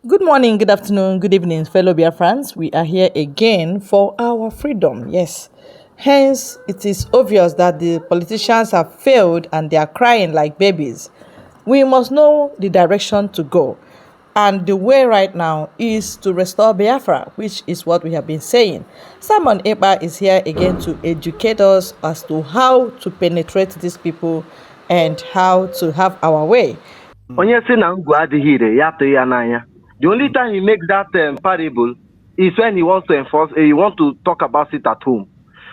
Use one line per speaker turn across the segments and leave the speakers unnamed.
Good morning, good afternoon, good evening, fellow Biafrans. We are here again for our freedom. Yes. Hence, it is obvious that the politicians have failed and they are crying like babies. We must know the direction to go. And the way right now is to restore Biafra, which is what we have been saying. Simon Ekpa is here again to educate us as to how to penetrate these people and how to have our way.
Onye sị na ngwu adịghị ire ya tụrụ ya n'anya. The only time he makes that parable is when he wants to enforce, he wants to talk about it at home.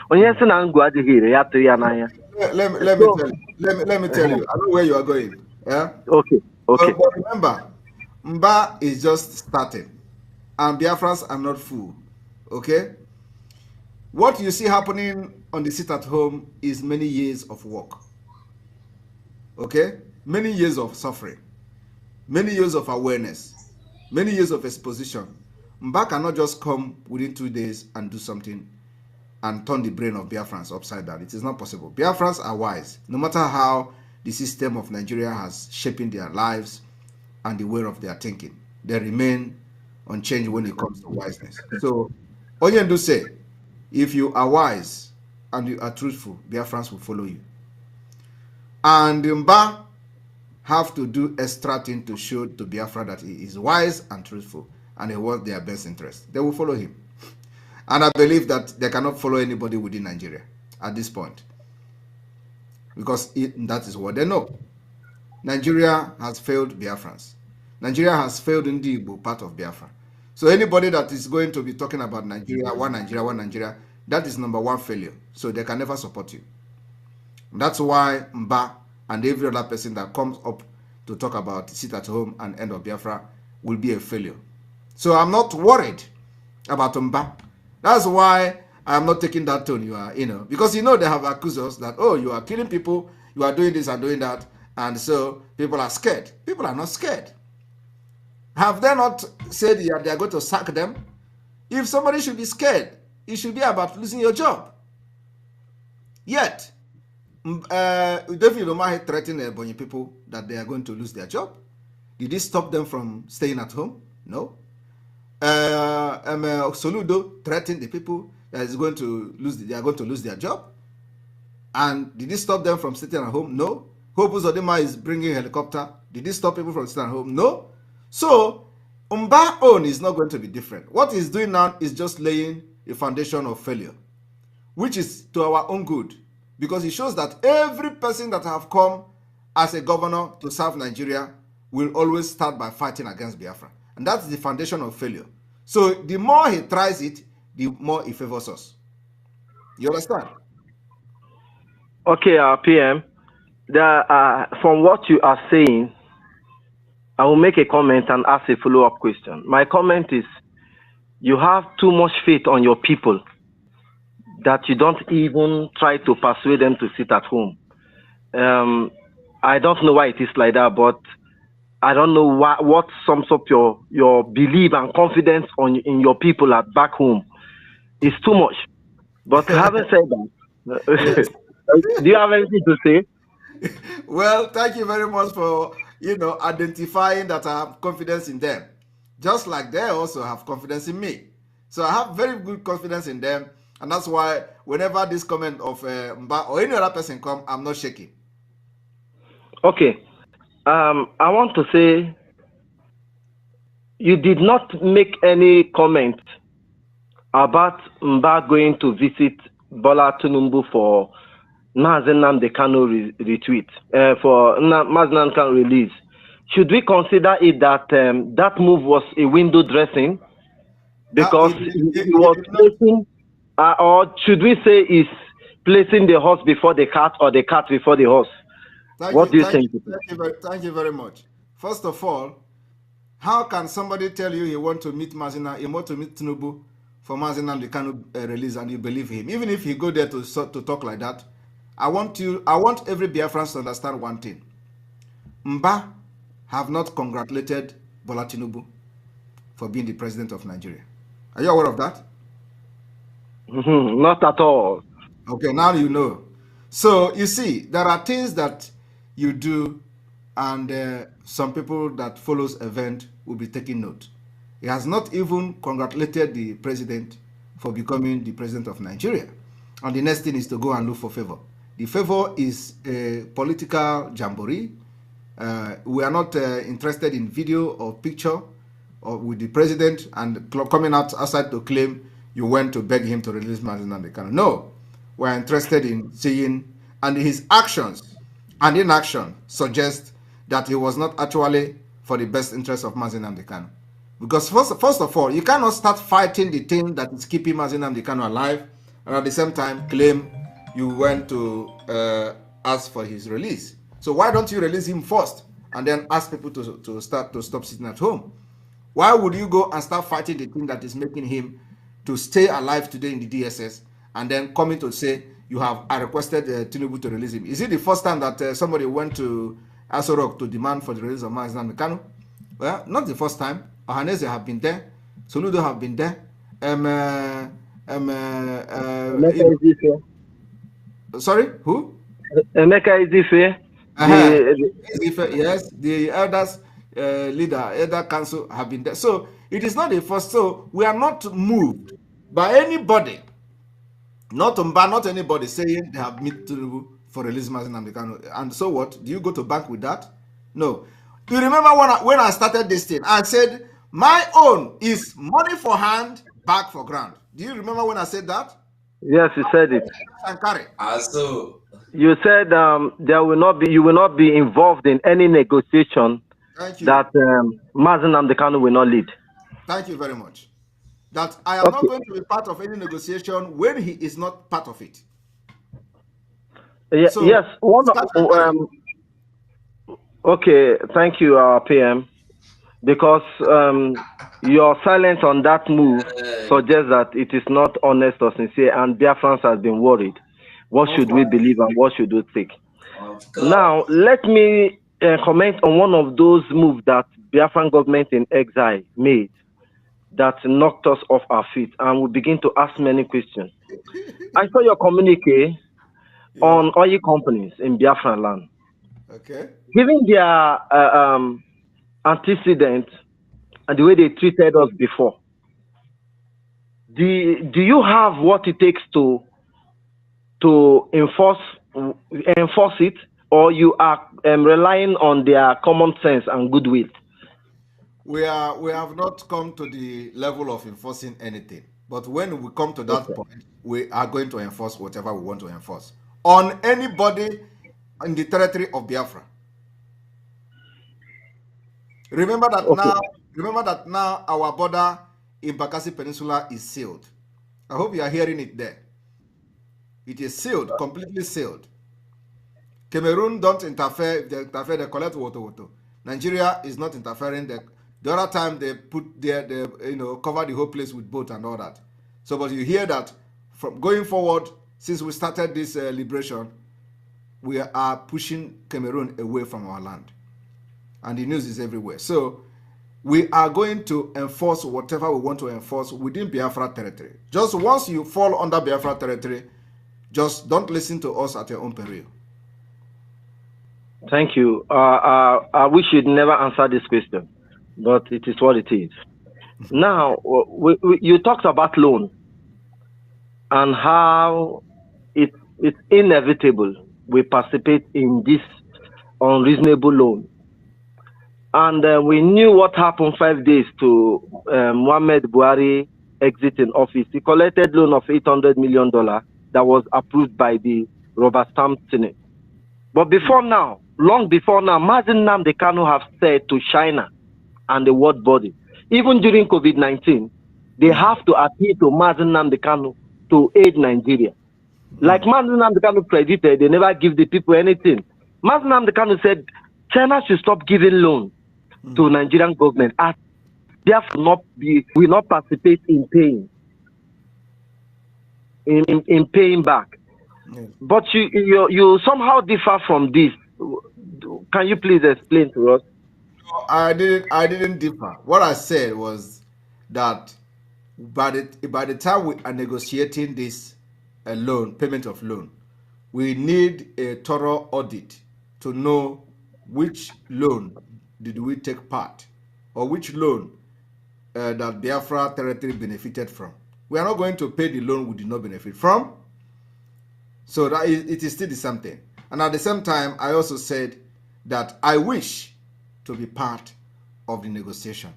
Onye sị na ngwu adịghị ire ya tụrụ ya n'anya.
Let me
So,
tell you. Let me tell you. I know where you are going. Yeah.
okay, okay.
But remember, Mba is just starting, and Biafrans are not fool. Okay. What you see happening on the sit at home is many years of work. Okay, many years of suffering, many years of awareness, many years of exposition. Mba cannot just come within 2 days and do something and turn the brain of Biafrans upside down. It is not possible. Biafrans are wise. No matter how the system of Nigeria has shaping their lives and the way of their thinking, they remain unchanged when it comes to wiseness. So, Onyendu say, if you are wise and you are truthful, Biafrans will follow you. And Mba have to do extra thing to show to Biafra that he is wise and truthful and he wants their best interest. They will follow him. And I believe that they cannot follow anybody within Nigeria at this point. Because that is what they know. Nigeria has failed Biafrans. Nigeria has failed in the Igbo part of Biafra. So anybody that is going to be talking about Nigeria, one Nigeria, that is number one failure. So they can never support you. That's why Mba and every other person that comes up to talk about sit at home and end of Biafra will be a failure. So I'm not worried about Mba. That's why I'm not taking that tone. Because they have accused us that, oh, you are killing people, you are doing this and doing that, and so people are scared. People are not scared. Have they not said they are going to sack them? If somebody should be scared, it should be about losing your job. Yet, David Umahi threatened Ebonyi people that they are going to lose their job. Did this stop them from staying at home? No. Soludo threatened the people that they are going to lose their job. And did this stop them from sitting at home? No. Hope Uzodima is bringing a helicopter. Did this stop people from sitting at home? No. So, Mba own is not going to be different. What he's doing now is just laying a foundation of failure, which is to our own good, because it shows that every person that have come as a governor to serve Nigeria will always start by fighting against Biafra. And that's the foundation of failure. So the more he tries it, the more he favors us. You understand?
Okay, PM. From what you are saying, I will make a comment and ask a follow-up question. My comment is, you have too much faith on your people that you don't even try to persuade them to sit at home. I don't know why it is like that, but I don't know what sums up your belief and confidence in your people at back home. It's too much. But having said that, do you have anything to say?
Well, thank you very much for identifying that I have confidence in them, just like they also have confidence in me. So I have very good confidence in them, and that's why whenever this comment of Mba or any other person come, I'm not shaking.
Okay. I want to say you did not make any comment about Mba going to visit Bola Tinubu for Mazen Nnamdi Kanu retweet, for Mazen Nnamdi Kanu release. Should we consider it that that move was a window dressing? Because he was placing, or should we say is placing the horse before the cat or the cat before the horse? What do you think?
Thank you very much. First of all, how can somebody tell you he want to meet Tinubu for Mazen Nnamdi Kanu release and you believe him? Even if he go there to talk like that, I want every Biafran to understand one thing. Mba have not congratulated Bola Tinubu for being the president of Nigeria. Are you aware of that?
Not at all.
Okay, now you know. So you see, there are things that you do, and some people that follows event will be taking note. He has not even congratulated the president for becoming the president of Nigeria. And the next thing is to go and look for favor. The favor is a political jamboree. We are not interested in video or picture or with the president and coming outside to claim you went to beg him to release Mazi Nnamdi Kanu. No, we are interested in seeing, and his actions and inaction suggest that he was not actually for the best interest of Mazi Nnamdi Kanu. Because first of all, you cannot start fighting the thing that is keeping Mazi Nnamdi Kanu alive and at the same time claim you went to ask for his release. So why don't you release him first and then ask people to stop sitting at home? Why would you go and start fighting the thing that is making him to stay alive today in the DSS and then coming to say you have requested Tinubu to release him? Is it the first time that somebody went to Aso Rock to demand for the release of Mazi Nnamdi Kanu? Well, not the first time. Ohaneze have been there. Soludo have been there. Sorry, who?
Emeka Izife.
Yes, the elders elder council have been there. So it is not the first. So we are not moved by anybody, not anybody saying they have met for release Mazi Nnamdi Kanu. And so what? Do you go to bank with that? No. Do you remember when I started this thing? I said my own is money for hand, bag for ground. Do you remember when I said that?
Yes, you said it.
And carry.
Also,
you said you will not be involved in any negotiation that Mazi Nnamdi Kanu will not lead.
Thank you very much. That I am not going to be part of any negotiation when he is not part of it.
So, yes. Okay, thank you, PM, because your silence on that move suggests that it is not honest or sincere, and Biafrans have been worried. What should we believe and what should we think? Now, let me comment on one of those moves that Biafran government in exile made that knocked us off our feet, and we begin to ask many questions. I saw your communique on oil companies in Biafran land.
Okay.
Given their antecedent and the way they treated us before, do you have what it takes to enforce it, or you are relying on their common sense and goodwill?
We have not come to the level of enforcing anything, but when we come to that point, we are going to enforce whatever we want to enforce on anybody in the territory of Biafra. Remember that now our border in Bakassi Peninsula is sealed. I hope you are hearing it there. It is sealed, completely sealed. Cameroon don't interfere. If they interfere, they collect water. Nigeria is not interfering. The other time they put they cover the whole place with boat and all that. So, but you hear that from going forward, since we started this liberation, we are pushing Cameroon away from our land. And the news is everywhere. So we are going to enforce whatever we want to enforce within Biafra territory. Just once you fall under Biafra territory, just don't listen to us at your own peril.
Thank you. I wish you'd never answer this question, but it is what it is. Now, you talked about loan and how it's inevitable we participate in this unreasonable loan. And we knew what happened 5 days to Muhammad Buhari exiting office. He collected loan of $800 million that was approved by the rubber stamp Senate. But before now, long before now, Mazi Nnamdi Kanu have said to China and the world body, even during COVID-19, they have to appeal to Mazi Nnamdi Kanu to aid Nigeria. Like Mazi Nnamdi Kanu predicted, they never give the people anything. Mazi Nnamdi Kanu said China should stop giving loans to Nigerian government, as therefore will not participate in paying in paying back. Yes. But you somehow differ from this. Can you please explain to us?
No, I didn't differ. What I said was that by the time we are negotiating this payment of loan, we need a thorough audit to know which loan did we take part, or which loan that Biafra territory benefited from. We are not going to pay the loan we did not benefit from. So that it is still the same thing. And at the same time, I also said that I wish to be part of the negotiation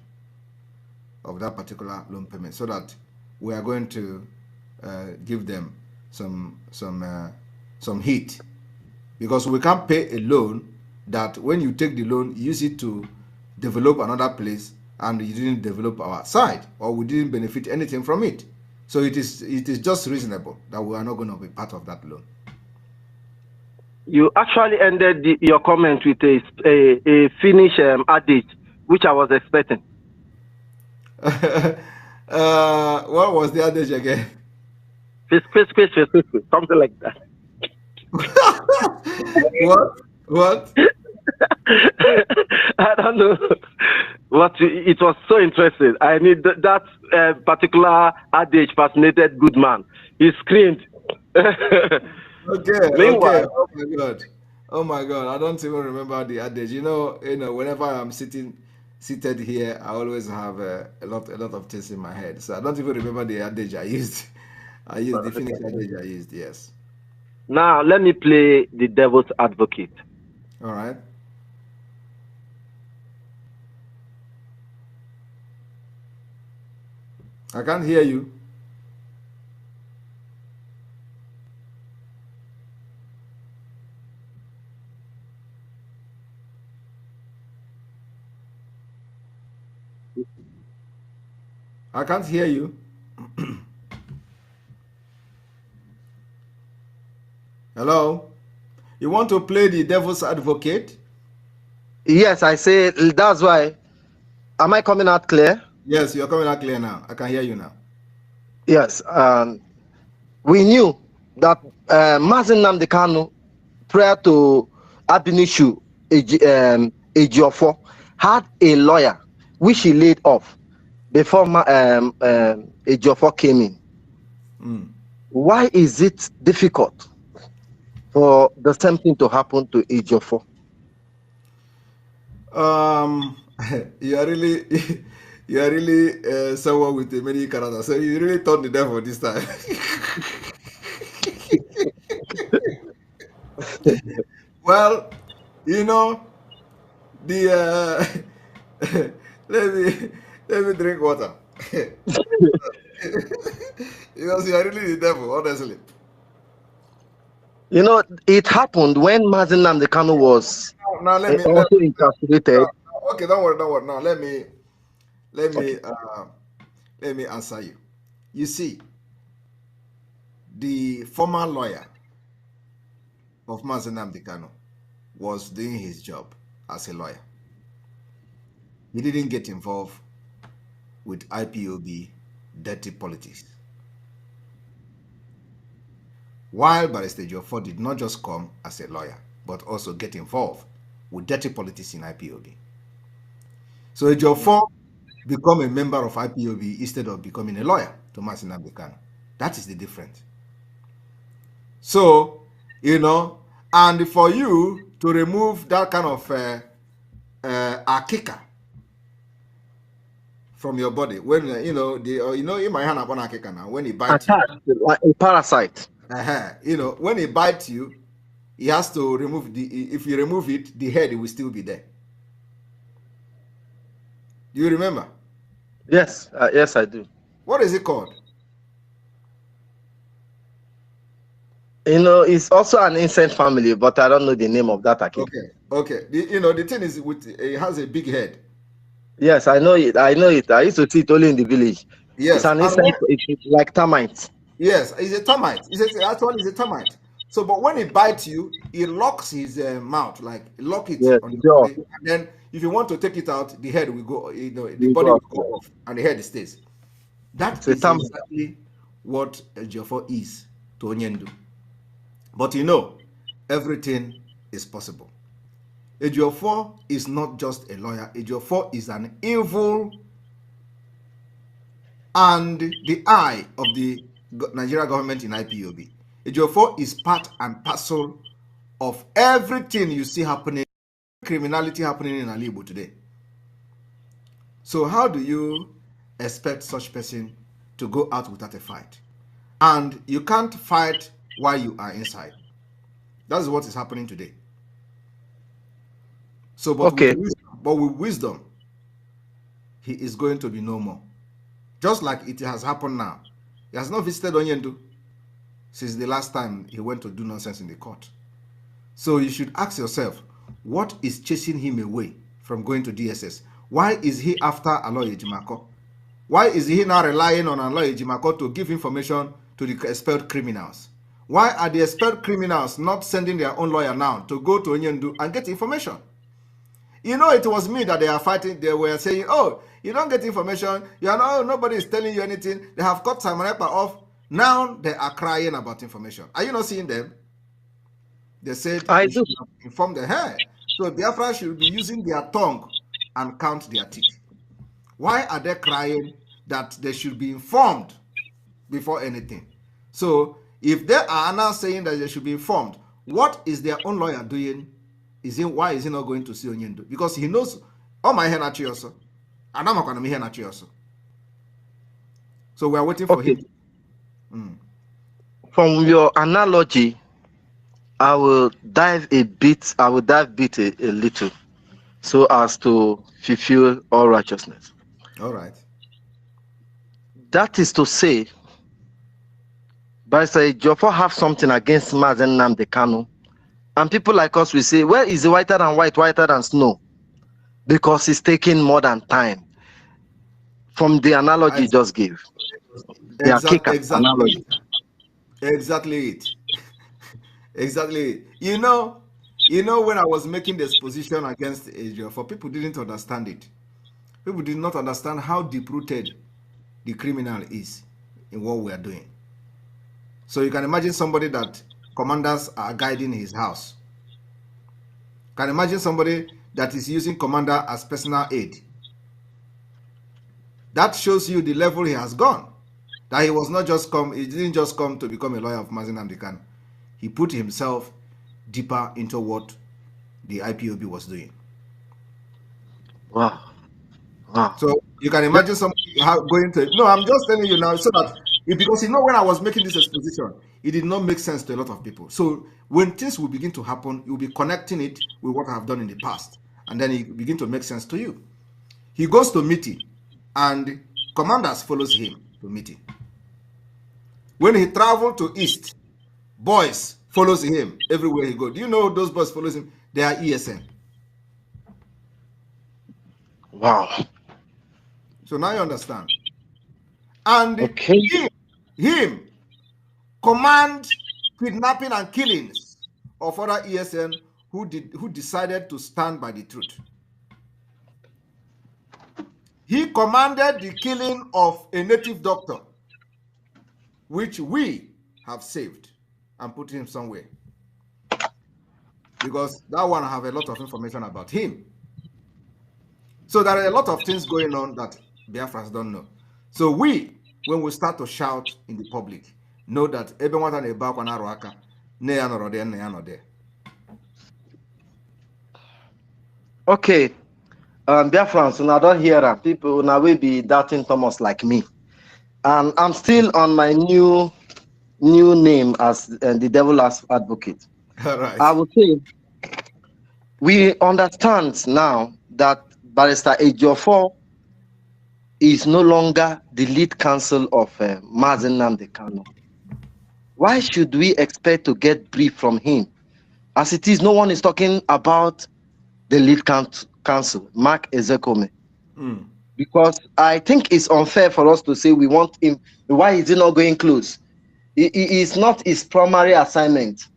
of that particular loan payment, so that we are going to give them some heat, because we can't pay a loan that when you take the loan, you use it to develop another place, and you didn't develop our side, or we didn't benefit anything from it. So it is just reasonable that we are not going to be part of that loan.
You actually ended your comment with a Finnish adage, which I was expecting.
What was the adage again?
Something like that.
What?
I don't know. But it was so interesting. I need that particular adage fascinated good man. He screamed.
Okay.
Meanwhile,
Oh my God. I don't even remember the adage. Whenever I'm seated here, I always have a lot of things in my head. So I don't even remember the adage I used. I used the Finnish adage I used. Yes.
now let me play the devil's advocate.
All right. I can't hear you. I can't hear you. Hello? You want to play the devil's advocate?
Yes, I say that's why. Am I coming out clear?
Yes, you're coming out clear now. I can hear you now.
Yes. We knew that Mazen Nnamdi Kanu, prior to Abinishu Ejiofor, had a lawyer which he laid off before Ejiofor came in. Why is it difficult for the same thing to happen to Ejiofor?
You are really someone with a many characters. So you really turned the devil this time. Well, the let me drink water. Because you are really the devil, honestly.
It happened when Mazen Nnamdi Kanu was
now
also incarcerated.
Okay, don't worry. Now let me answer you. You see, the former lawyer of Mazen Nnamdi Kanu was doing his job as a lawyer. He didn't get involved with IPOB dirty politics. While Barrister Ejiofor did not just come as a lawyer, but also get involved with dirty politics in IPOB. So Ejiofor become a member of IPOB instead of becoming a lawyer to Mazen Nnamdi Kanu. That is the difference. So, and for you to remove that kind of akika from your body, when in my hand upon akika now, when he bites
you, like a parasite.
When he bites you, he has to remove if you remove it, the head will still be there. Do you remember?
Yes, yes, I do.
What is it called?
It's also an insect family, but I don't know the name of that akika.
Okay. The thing is, it has a big head.
Yes, I know it. I used to see it only in the village.
Yes.
It's an insect. It's like termites.
Yes, it's a termite. Actually, it's a termite. So, but when it bites you, it locks his mouth, like lock it on the body. And then, if you want to take it out, the head will go. The body will go off, and the head stays. That is exactly what Ejiofor is to Onyendu. But everything is possible. Ejiofor is not just a lawyer. Ejiofor is an evil and the eye of the Nigeria government in IPOB. Ejiofor is part and parcel of everything you see happening, criminality happening in Alibo today. So how do you expect such person to go out without a fight. And you can't fight while you are inside. That's what is happening today. So,
Okay.
but with wisdom, he is going to be no more. Just like it has happened now. He has not visited Onyendu since the last time he went to do nonsense in the court. So you should ask yourself, what is chasing him away from going to DSS? Why is he after Aloy Ejimako? Why is he now relying on Aloy Ejimako to give information to the expelled criminals? Why are the expelled criminals not sending their own lawyer now to go to Onyendu and get information? You know, it was me that they are fighting. They were saying, oh, you don't get information. You are not, nobody is telling you anything. They have cut Simon Ekpa off. Now they are crying about information. Are you not seeing them? They said
I
he
do.
should have informed them. Hey, so Biafra should be using their tongue and count their teeth. Why are they crying that they should be informed before anything? So if they are now saying that they should be informed, what is their own lawyer doing? Why is he not going to see Onyendu? Because he knows, oh, my hair not also. And I'm not going to hear not also. So we are waiting for him.
From your analogy, I will dive a bit a little so as to fulfill all righteousness.
All right.
That is to say, Barrister Ejiofor have something against Mazen Nnamdi Kanu, and people like us will say, where is the whiter than white, whiter than snow? Because it's taking more than time. From the analogy you just gave.
Exactly
analogy.
Exactly it. Exactly it. You know, when I was making this position against Ejiofor, people didn't understand it. People did not understand how deep-rooted the criminal is in what we are doing. So you can imagine somebody that commanders are guiding his house. Can imagine somebody that is using commander as personal aid. That shows you the level he has gone. That he didn't just come to become a lawyer of Mazen Nnamdi Kanu. He put himself deeper into what the IPOB was doing.
Wow.
So you can imagine somebody going to. No, I'm just telling you now so that because when I was making this exposition, it did not make sense to a lot of people. So when things will begin to happen, you'll be connecting it with what I have done in the past, and then it begin to make sense to you. He goes to meeting, and commanders follows him to meeting. When he traveled to East, boys follows him everywhere he goes. Do you know those boys follows him? They are ESN.
Wow.
So now you understand. And
okay.
him command kidnapping and killings of other ESN who decided to stand by the truth. He commanded the killing of a native doctor, which we have saved and put him somewhere. Because that one I have a lot of information about him. So there are a lot of things going on that Biafrans don't know. So when we start to shout in the public, know that everyone on the back on Aroaka, there.
Okay. Biafrans, when I don't hear that, people now will be doubting Thomas like me. And I'm still on my new name as the devil as advocate.
All right.
I would say we understand now that Barrister Ejiofor is no longer the lead counsel of Mazen Nnamdi Kanu. Why should we expect to get brief from him? As it is, no one is talking about the lead counsel, Mark Ezekome. Because I think it's unfair for us to say we want him. Why is he not going close? It is not his primary assignment.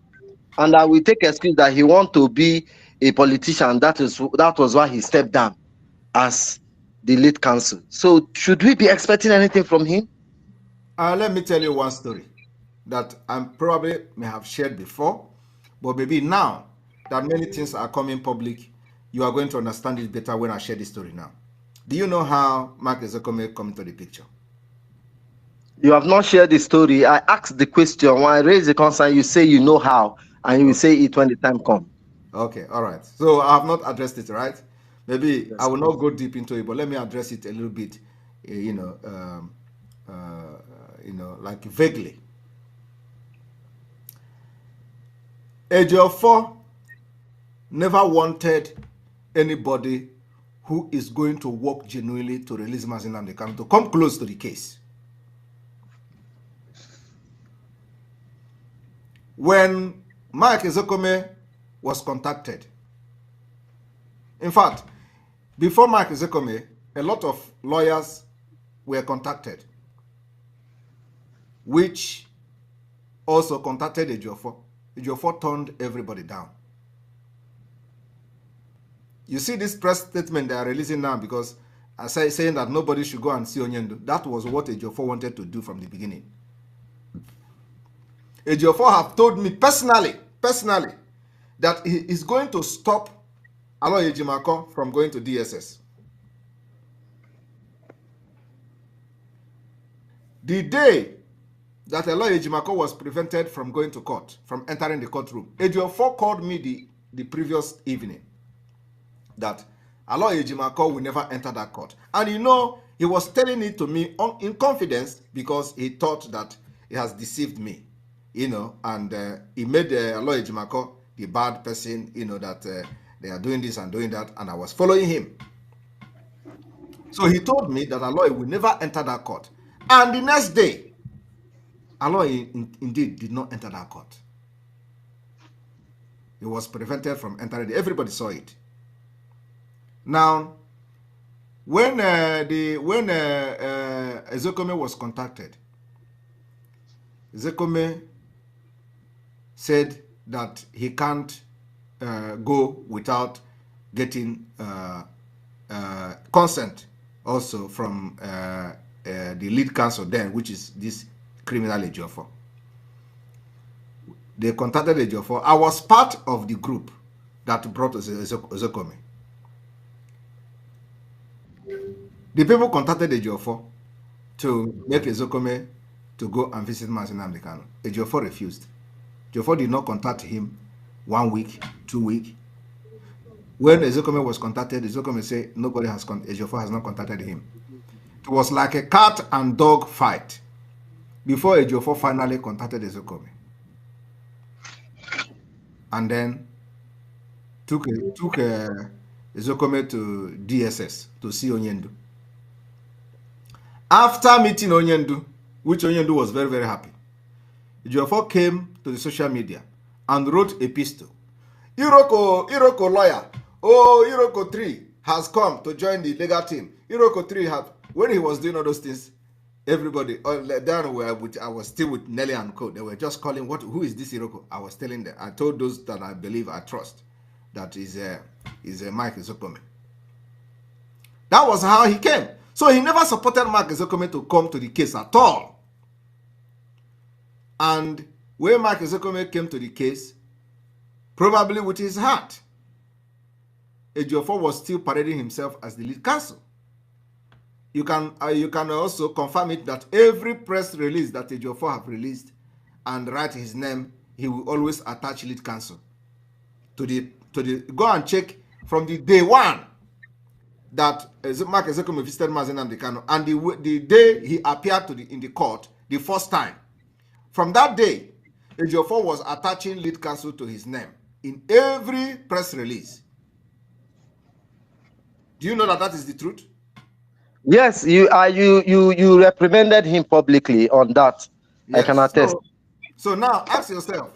And I will take excuse that he wants to be a politician. That was why he stepped down as the lead counsel. So should we be expecting anything from him?
Let me tell you one story that I probably may have shared before, but maybe now that many things are coming public, you are going to understand it better when I share this story now. Do you know how Mark Ezekome come into the picture?
You have not shared the story. I asked the question. When I raise the concern, you say you know how, and you will say it when the time comes.
Okay, all right. So I have not addressed it, right? Maybe I will not go deep into it, but let me address it a little bit. like vaguely. Ejiofor never wanted anybody who is going to work genuinely to release Mazi Nnamdi Kanu to come close to the case. When Mike Ezekome was contacted, in fact, before Mike Ezekome, a lot of lawyers were contacted, which also contacted Ejiofor. Ejiofor turned everybody down. You see this press statement they are releasing now because saying that nobody should go and see Onyendu. That was what Ejiofor wanted to do from the beginning. Ejiofor have told me personally, that he is going to stop Aloy Ejimako from going to DSS. The day that Aloy Ejimako was prevented from going to court, from entering the courtroom, Ejiofor called me the previous evening that Aloy Ejimako will never enter that court. And he was telling it to me in confidence because he thought that he has deceived me, and he made Aloy Ejimako the bad person, that they are doing this and doing that, and I was following him. So he told me that Aloy will never enter that court. And the next day, Aloy indeed did not enter that court. He was prevented from entering. Everybody saw it. Now, when Ezekome was contacted, Ezekome said that he can't go without getting consent also from the lead counsel then, which is this criminal Ejiofor. They contacted Ejiofor. I was part of the group that brought Ezekome. The people contacted Ejiofor to make Ezekome to go and visit Mazi Nnamdi Kanu. Ejiofor refused. Ejiofor did not contact him 1 week, 2 weeks. When Ezekome was contacted, Ezekome said Ejiofor has not contacted him. It was like a cat and dog fight before Ejiofor finally contacted Ezekome. And then took Ezekome to DSS to see Onyendu. After meeting Onyendu, which Onyendu was very, very happy, Ejiofor came to the social media and wrote a epistle. Iroko lawyer, Iroko 3 has come to join the legal team. Iroko 3 when he was doing all those things, everybody, then I was still with Nelly and Co. They were just calling, who is this Iroko? I was telling them. I told those that I believe, I trust, that is Mike Ezekome. That was how he came. So he never supported Mike Ezekome to come to the case at all. And when Mike Ezekome came to the case, probably with his heart, Ejiofor was still parading himself as the lead counsel. You can also confirm it that every press release that Ejiofor have released and write his name, he will always attach lead counsel to the go and check from the day one that Mark Ezekome visited Mazi Nnamdi Kanu and the day he appeared in the court the first time. From that day, Ejiofor was attaching lead counsel to his name in every press release. Do you know that is the truth?
Yes, you reprimanded him publicly on that. Yes. I can attest.
So now ask yourself,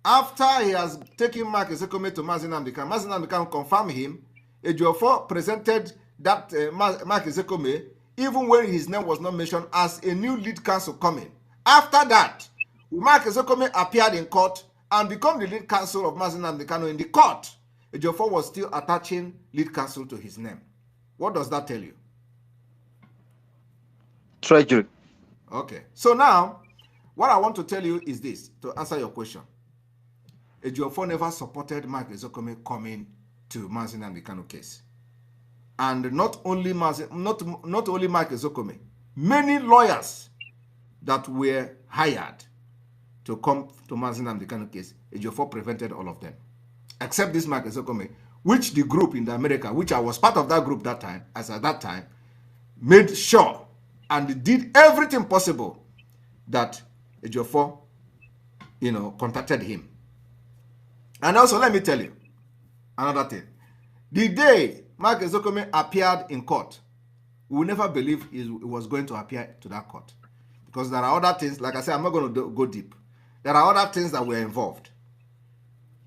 after he has taken Mark Ezekome to Mazi Nnamdi Kanu confirm him, Ejiofor presented that Mark Ezekome, even when his name was not mentioned, as a new lead counsel coming. After that, Mark Ezekome appeared in court and became the lead counsel of Mazi Nnamdi Kanu in the court. Ejiofor was still attaching lead counsel to his name. What does that tell you?
Treasury.
Okay. So now, what I want to tell you is this, to answer your question. Ejiofor never supported Mike Ezekome coming to Mazi Nnamdi Kanu case. And not only Mike Ezekome, many lawyers that were hired to come to Mazi Nnamdi Kanu case, Ejiofor prevented all of them. Except this Mike Ezekome, which the group in America, which I was part of that group that time, at that time, made sure and did everything possible that Ejiofor, contacted him. And also, let me tell you another thing. The day Mark Ezekome appeared in court, we will never believe he was going to appear to that court. Because there are other things, like I said, I'm not going to go deep. There are other things that were involved,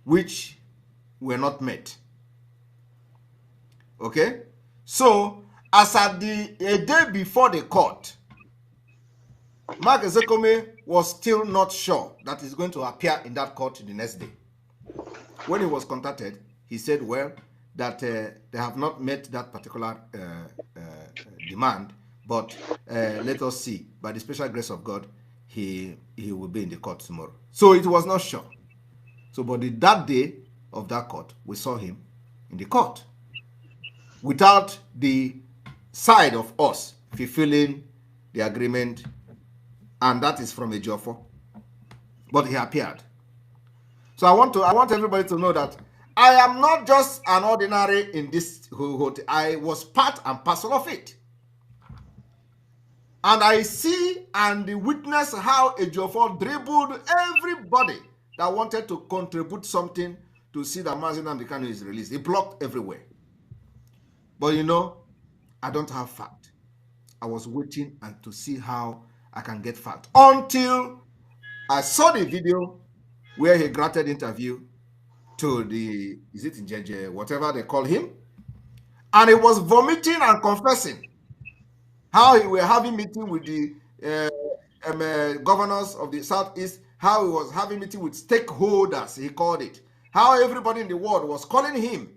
which were not met. Okay? So, as at a day before the court, Mark Ezekome was still not sure that he's going to appear in that court the next day. When he was contacted, he said, well, that they have not met that particular demand, but let us see. By the special grace of God, he will be in the court tomorrow. So it was not sure. So, but that day of that court, we saw him in the court without the side of us fulfilling the agreement, and that is from Ejiofor. But he appeared. So I want everybody to know that I am not just an ordinary in this hotel. I was part and parcel of it. And I see and witness how Ejiofor dribbled everybody that wanted to contribute something to see that Mazi Nnamdi Kanu is released. He blocked everywhere. But I don't have fact. I was waiting and to see how I can get fact until I saw the video where he granted interview to is it Njeje, whatever they call him, and he was vomiting and confessing how he were having meeting with the governors of the Southeast, how he was having meeting with stakeholders, he called it, how everybody in the world was calling him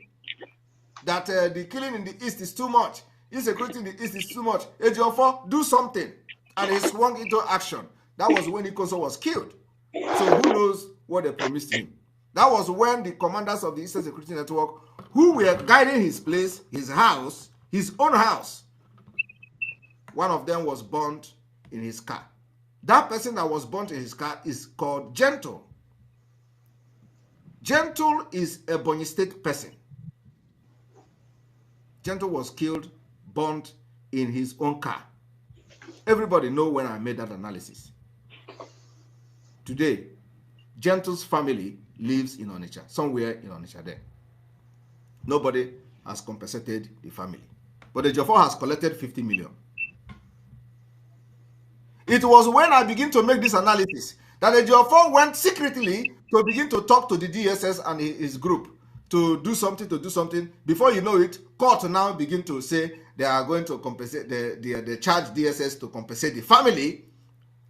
that the killing in the East is too much, insecurity in the East is too much, Ejiofor, do something, and he swung into action. That was when Ikoso was killed. So who knows what they promised him. That was when the commanders of the Eastern Security Network, who were guiding his place, his house, his own house, one of them was burnt in his car. That person that was burnt in his car is called Gentle. Gentle is a Ebonyi State person. Gentle was killed, burnt in his own car. Everybody know when I made that analysis. Today, Gentle's family lives in Onitsha, somewhere in Onitsha there. Nobody has compensated the family. But the Ejiofor has collected 50 million. It was when I began to make this analysis that the Ejiofor went secretly to begin to talk to the DSS and his group to do something. Before you know it, court now begin to say they are going to compensate, they charge DSS to compensate the family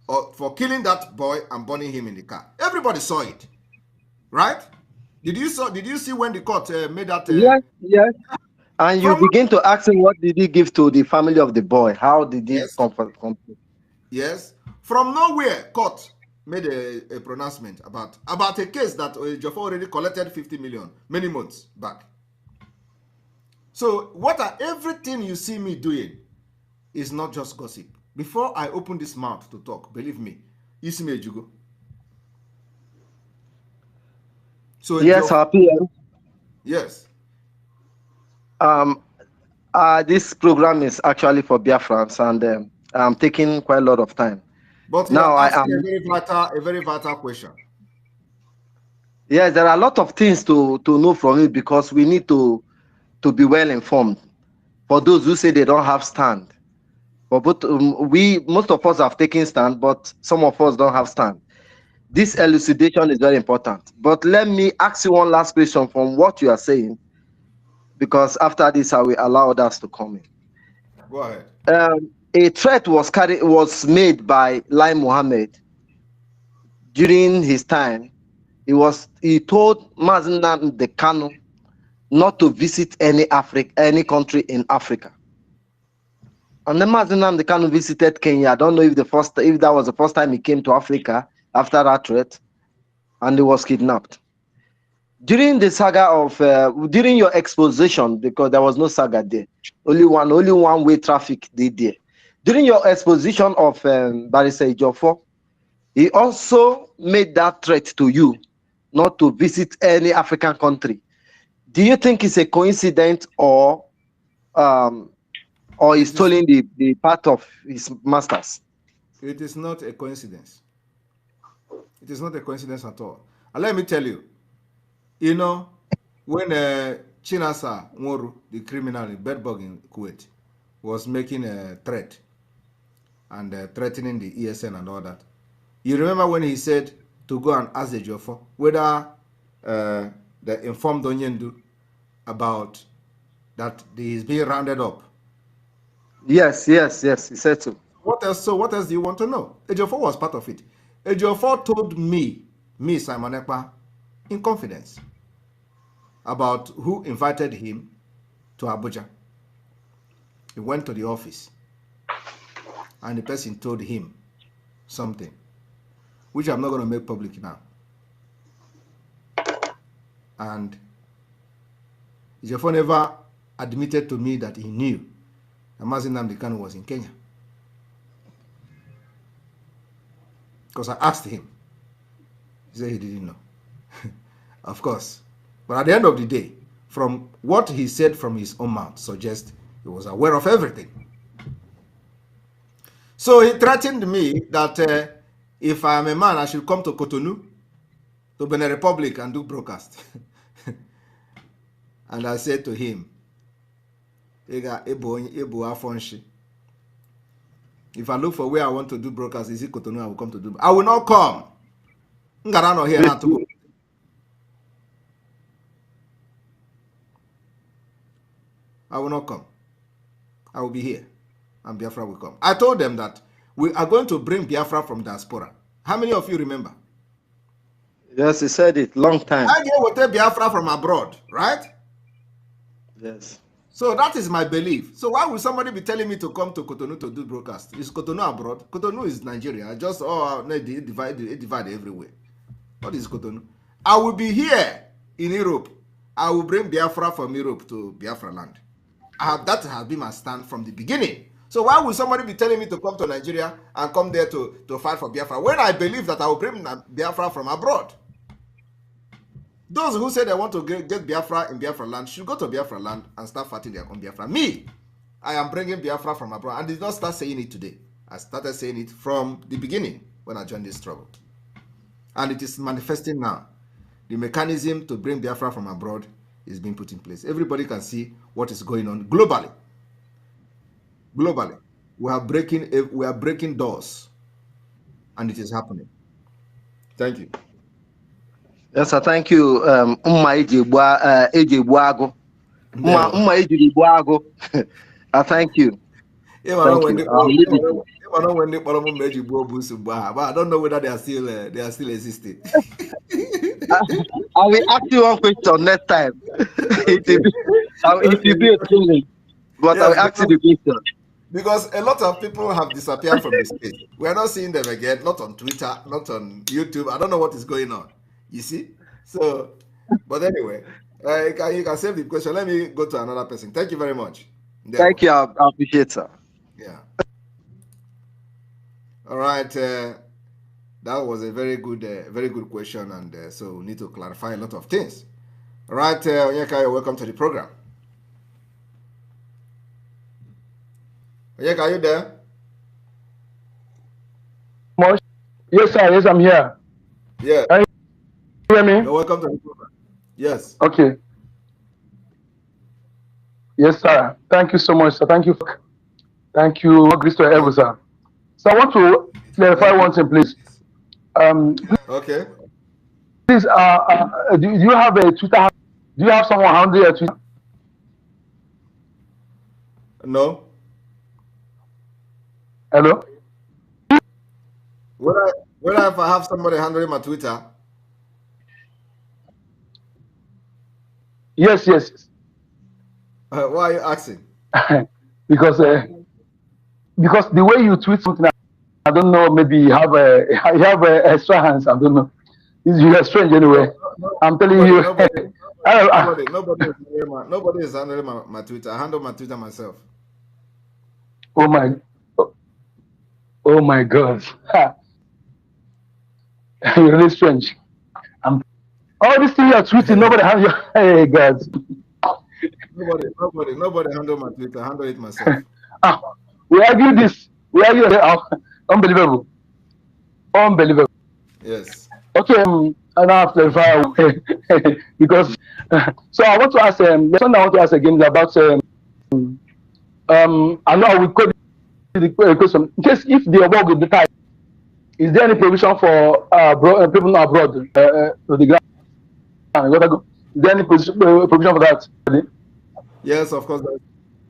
for killing that boy and burning him in the car. Everybody saw it, right? Did you see when the court made that?
Yes. And you begin to ask him, what did he give to the family of the boy? How did he comfort?
Yes. From nowhere, court made a pronouncement about a case that Ejiofor already collected 50 million many months back. So everything you see me doing is not just gossip. Before I open this mouth to talk, believe me, you see me, Jugo. So
yes, happy.
Yes.
This program is actually for Biafrans, and I'm taking quite a lot of time.
But now I am a very vital question.
Yes, there are a lot of things to know from it, because we need to be well informed. For those who say they don't have stand, but most of us have taken stand, but some of us don't have stand. This elucidation is very important. But let me ask you one last question from what you are saying, because after this I will allow others to come in.
Go ahead.
A threat was made by Lai Mohammed during his time. He told Mazi Nnamdi Kanu not to visit any country in Africa. And then Mazi Nnamdi Kanu visited Kenya. I don't know if that was the first time he came to Africa after that threat, and he was kidnapped. During the saga of during your exposition, because there was no saga there, only one-way traffic did there. During your exposition of Barrister Ejiofor, he also made that threat to you not to visit any African country. Do you think it's a coincidence, or or he's stealing the part of his masters.
It is not a coincidence. It is not a coincidence at all. And let me tell you, when Chinasa Nworu, the criminal in bedbug in Kuwait, was making a threat and threatening the ESN and all that, you remember when he said to go and ask the Jofo whether they informed Onyendu about that he is being rounded up.
Yes, he said so.
What else do you want to know? Ejiofor was part of it. Ejiofor told me, Simon Ekpa, in confidence, about who invited him to Abuja. He went to the office, and the person told him something, which I'm not going to make public now. And Ejiofor never admitted to me that he knew that Mazi Nnamdi Kanu was in Kenya. Because I asked him. He said he didn't know. Of course. But at the end of the day, from what he said from his own mouth, suggests he was aware of everything. So he threatened me that if I am a man, I should come to Cotonou, to Benin Republic, and do broadcast. And I said to him, if I look for where I want to do broadcast, is it Cotonou? I will come to do. I will not come. Here now to go. I will not come. I will be here, and Biafra will come. I told them that we are going to bring Biafra from diaspora. How many of you remember?
Yes, he said it long time.
I will take Biafra from abroad, right?
Yes.
So that is my belief. So why would somebody be telling me to come to Cotonou to do broadcast? Is Cotonou abroad? Cotonou is Nigeria. Just divide everywhere. What is Cotonou? I will be here in Europe. I will bring Biafra from Europe to Biafra land. That has been my stand from the beginning. So why would somebody be telling me to come to Nigeria and come there to fight for Biafra when I believe that I will bring Biafra from abroad? Those who say they want to get Biafra in Biafra land should go to Biafra land and start fighting their own Biafra. Me, I am bringing Biafra from abroad. I did not start saying it today. I started saying it from the beginning when I joined this struggle. And it is manifesting now. The mechanism to bring Biafra from abroad is being put in place. Everybody can see what is going on globally. Globally, we are breaking doors, and it is happening. Thank you.
Yes, sir. Thank you. I thank you.
I don't know whether they are still existing.
I will ask you one question next time. It will be a training, but I will ask you the question.
Because a lot of people have disappeared from the space. We are not seeing them again, not on Twitter, not on YouTube. I don't know what is going on. You see? So, but anyway, you can save the question. Let me go to another person. Thank you very much.
Thank you. I appreciate it, sir.
Yeah. All right. That was a very good question, and so we need to clarify a lot of things. All right, Onyeka, welcome to the program. Onyeka, are you there?
Yes, sir. Yes, I'm here.
Yeah.
Can you hear me?
You're welcome to the program. Yes.
Okay. Yes, sir. Thank you so much, sir. Thank you. Thank you, Mr. Evo, sir. So I want to clarify one thing, please.
Okay.
Please, do you have a Twitter? Do you have someone handle your Twitter?
No.
Hello?
Whether if I have somebody handling my Twitter?
Yes.
Why are you asking?
because the way you tweet something, I don't know. Maybe you have extra hands. I don't know. You are strange anyway. I'm telling you.
Nobody is handling my Twitter. I handle my Twitter myself.
Oh my God. You're really strange. All this thing you're tweeting, nobody has your. Hey, guys.
Nobody handle my Twitter. I handle it myself.
Ah, we argue this. We argue unbelievable. Unbelievable.
Yes.
Okay, I don't have to clarify because so I want to ask the one I want to ask again is about I know we could the question in case if the work with the time, is there any provision for people not abroad to the ground? Is there any provision for that?
Yes, of course.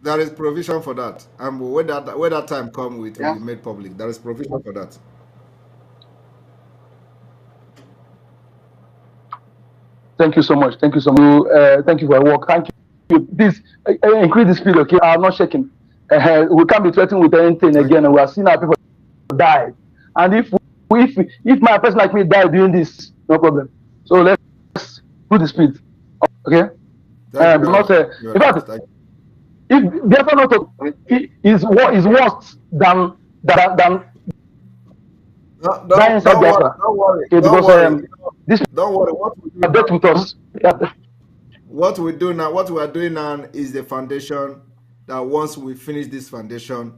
There is provision for that. And when that time come, it will
Yeah.
be made public. There is provision for that.
Thank you so much. Thank you so much. Thank you for your work. Thank you. Please increase the speed, okay? I'm not shaking. We can't be threatened with anything again. We are seeing our people die. And if my person like me die doing this, no problem. So let's put the speed, okay?
Thank you very
Not,
much.
in fact, if Biafra not is worse than dying inside Biafra.
Don't worry.
Okay,
Don't
because
worry.
this
Don't worry.
update with us. Yeah.
What we do now, what we are doing now is the foundation that once we finish this foundation,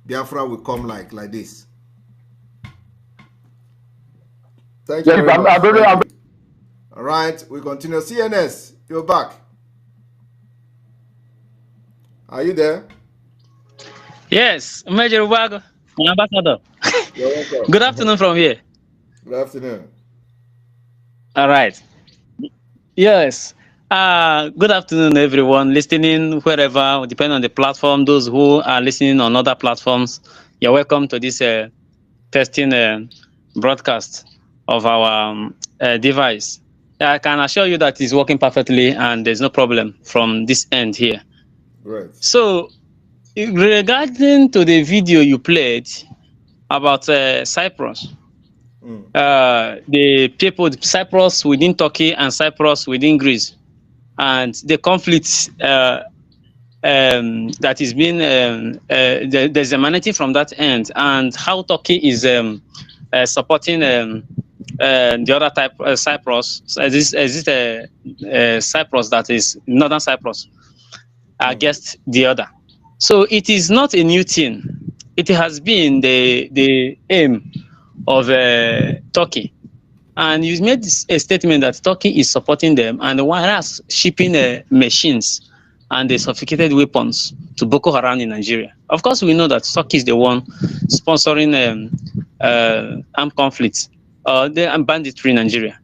Biafra will come like this. Thank you
Yeah,
very much.
I'm very,
All right, we continue. CNS, you're back. Are you there?
Yes, Major Ubago, Ambassador.
You're welcome.
Good afternoon from here.
Good afternoon.
All right. Yes. Good afternoon, everyone listening wherever, depending on the platform. Those who are listening on other platforms, you're welcome to this testing broadcast of our device. I can assure you that it's working perfectly and there's no problem from this end here.
Great.
So, regarding to the video you played about Cyprus, the people, Cyprus within Turkey and Cyprus within Greece, and the conflict that is being there's emanating from that end, and how Turkey is supporting the other type Cyprus. Is it Cyprus that is northern Cyprus against the other? So it is not a new thing. It has been the aim of Turkey. And you made a statement that Turkey is supporting them, and whereas shipping machines and the sophisticated weapons to Boko Haram in Nigeria. Of course, we know that Turkey is the one sponsoring armed conflicts, the banditry in Nigeria.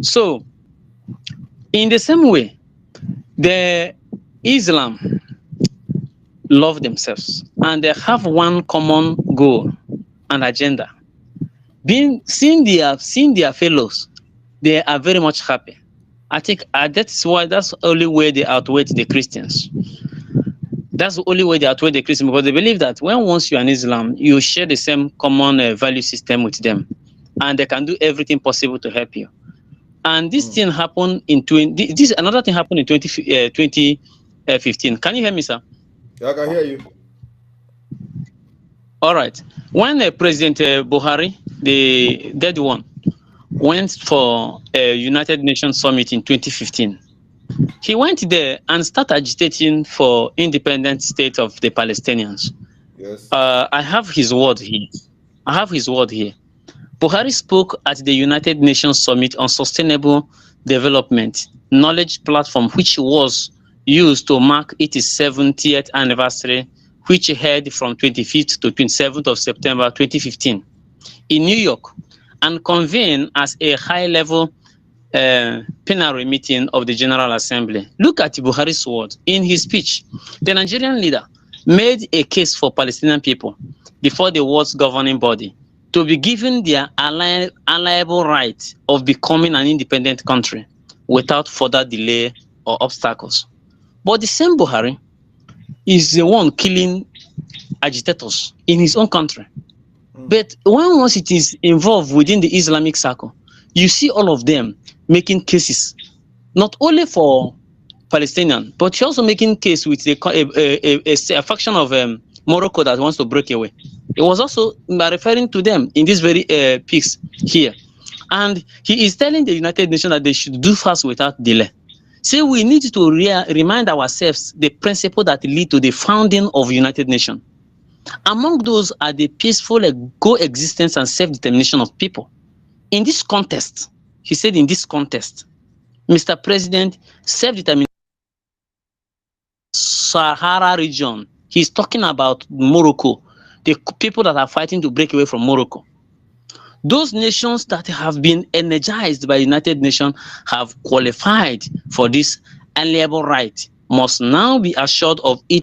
So, in the same way, the Islam love themselves, and they have one common goal and agenda. Seeing their fellows, they are very much happy. I think that's the only way they outweigh the Christians. That's the only way they outweigh the Christians, because they believe that once you're in Islam, you share the same common value system with them, and they can do everything possible to help you. And this thing happened in another thing happened in 2015. Can you hear me, sir?
Yeah, I can hear you.
All right. When President Buhari, the dead one, went for a United Nations summit in 2015, he went there and started agitating for independent state of the Palestinians.
Yes.
I have his word here. Buhari spoke at the United Nations Summit on Sustainable Development Knowledge Platform, which was used to mark its 70th anniversary, which held from 25th to 27th of September 2015 in New York, and convened as a high-level plenary meeting of the General Assembly. Look at Buhari's word. In his speech, the Nigerian leader made a case for Palestinian people before the world's governing body to be given their unalienable right of becoming an independent country without further delay or obstacles. But the same Buhari is the one killing agitators in his own country. But once it is involved within the Islamic circle, you see all of them making cases, not only for Palestinians, but you're also making case with a faction of Morocco that wants to break away. It was also referring to them in this very piece here. And he is telling the United Nations that they should do fast without delay. say we need to remind ourselves the principle that lead to the founding of United Nations. Among those are the peaceful coexistence and self-determination of people. In this context, he said in this context, Mr. President, self-determination Sahara region, he's talking about Morocco, the people that are fighting to break away from Morocco. Those nations that have been energized by the United Nations have qualified for this unalienable right must now be assured of it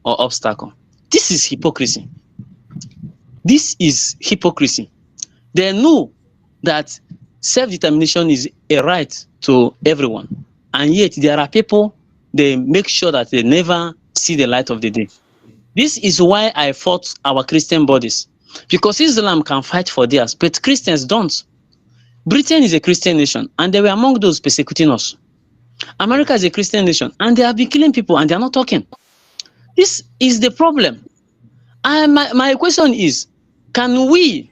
or obstacle. This is hypocrisy. This is hypocrisy. They know that self-determination is a right to everyone, and yet there are people, they make sure that they never see the light of the day. This is why I fought our Christian bodies, because Islam can fight for theirs, but Christians don't. Britain is a Christian nation, and they were among those persecuting us. America is a Christian nation, and they have been killing people, and they are not talking. This is the problem. And my question is, can we,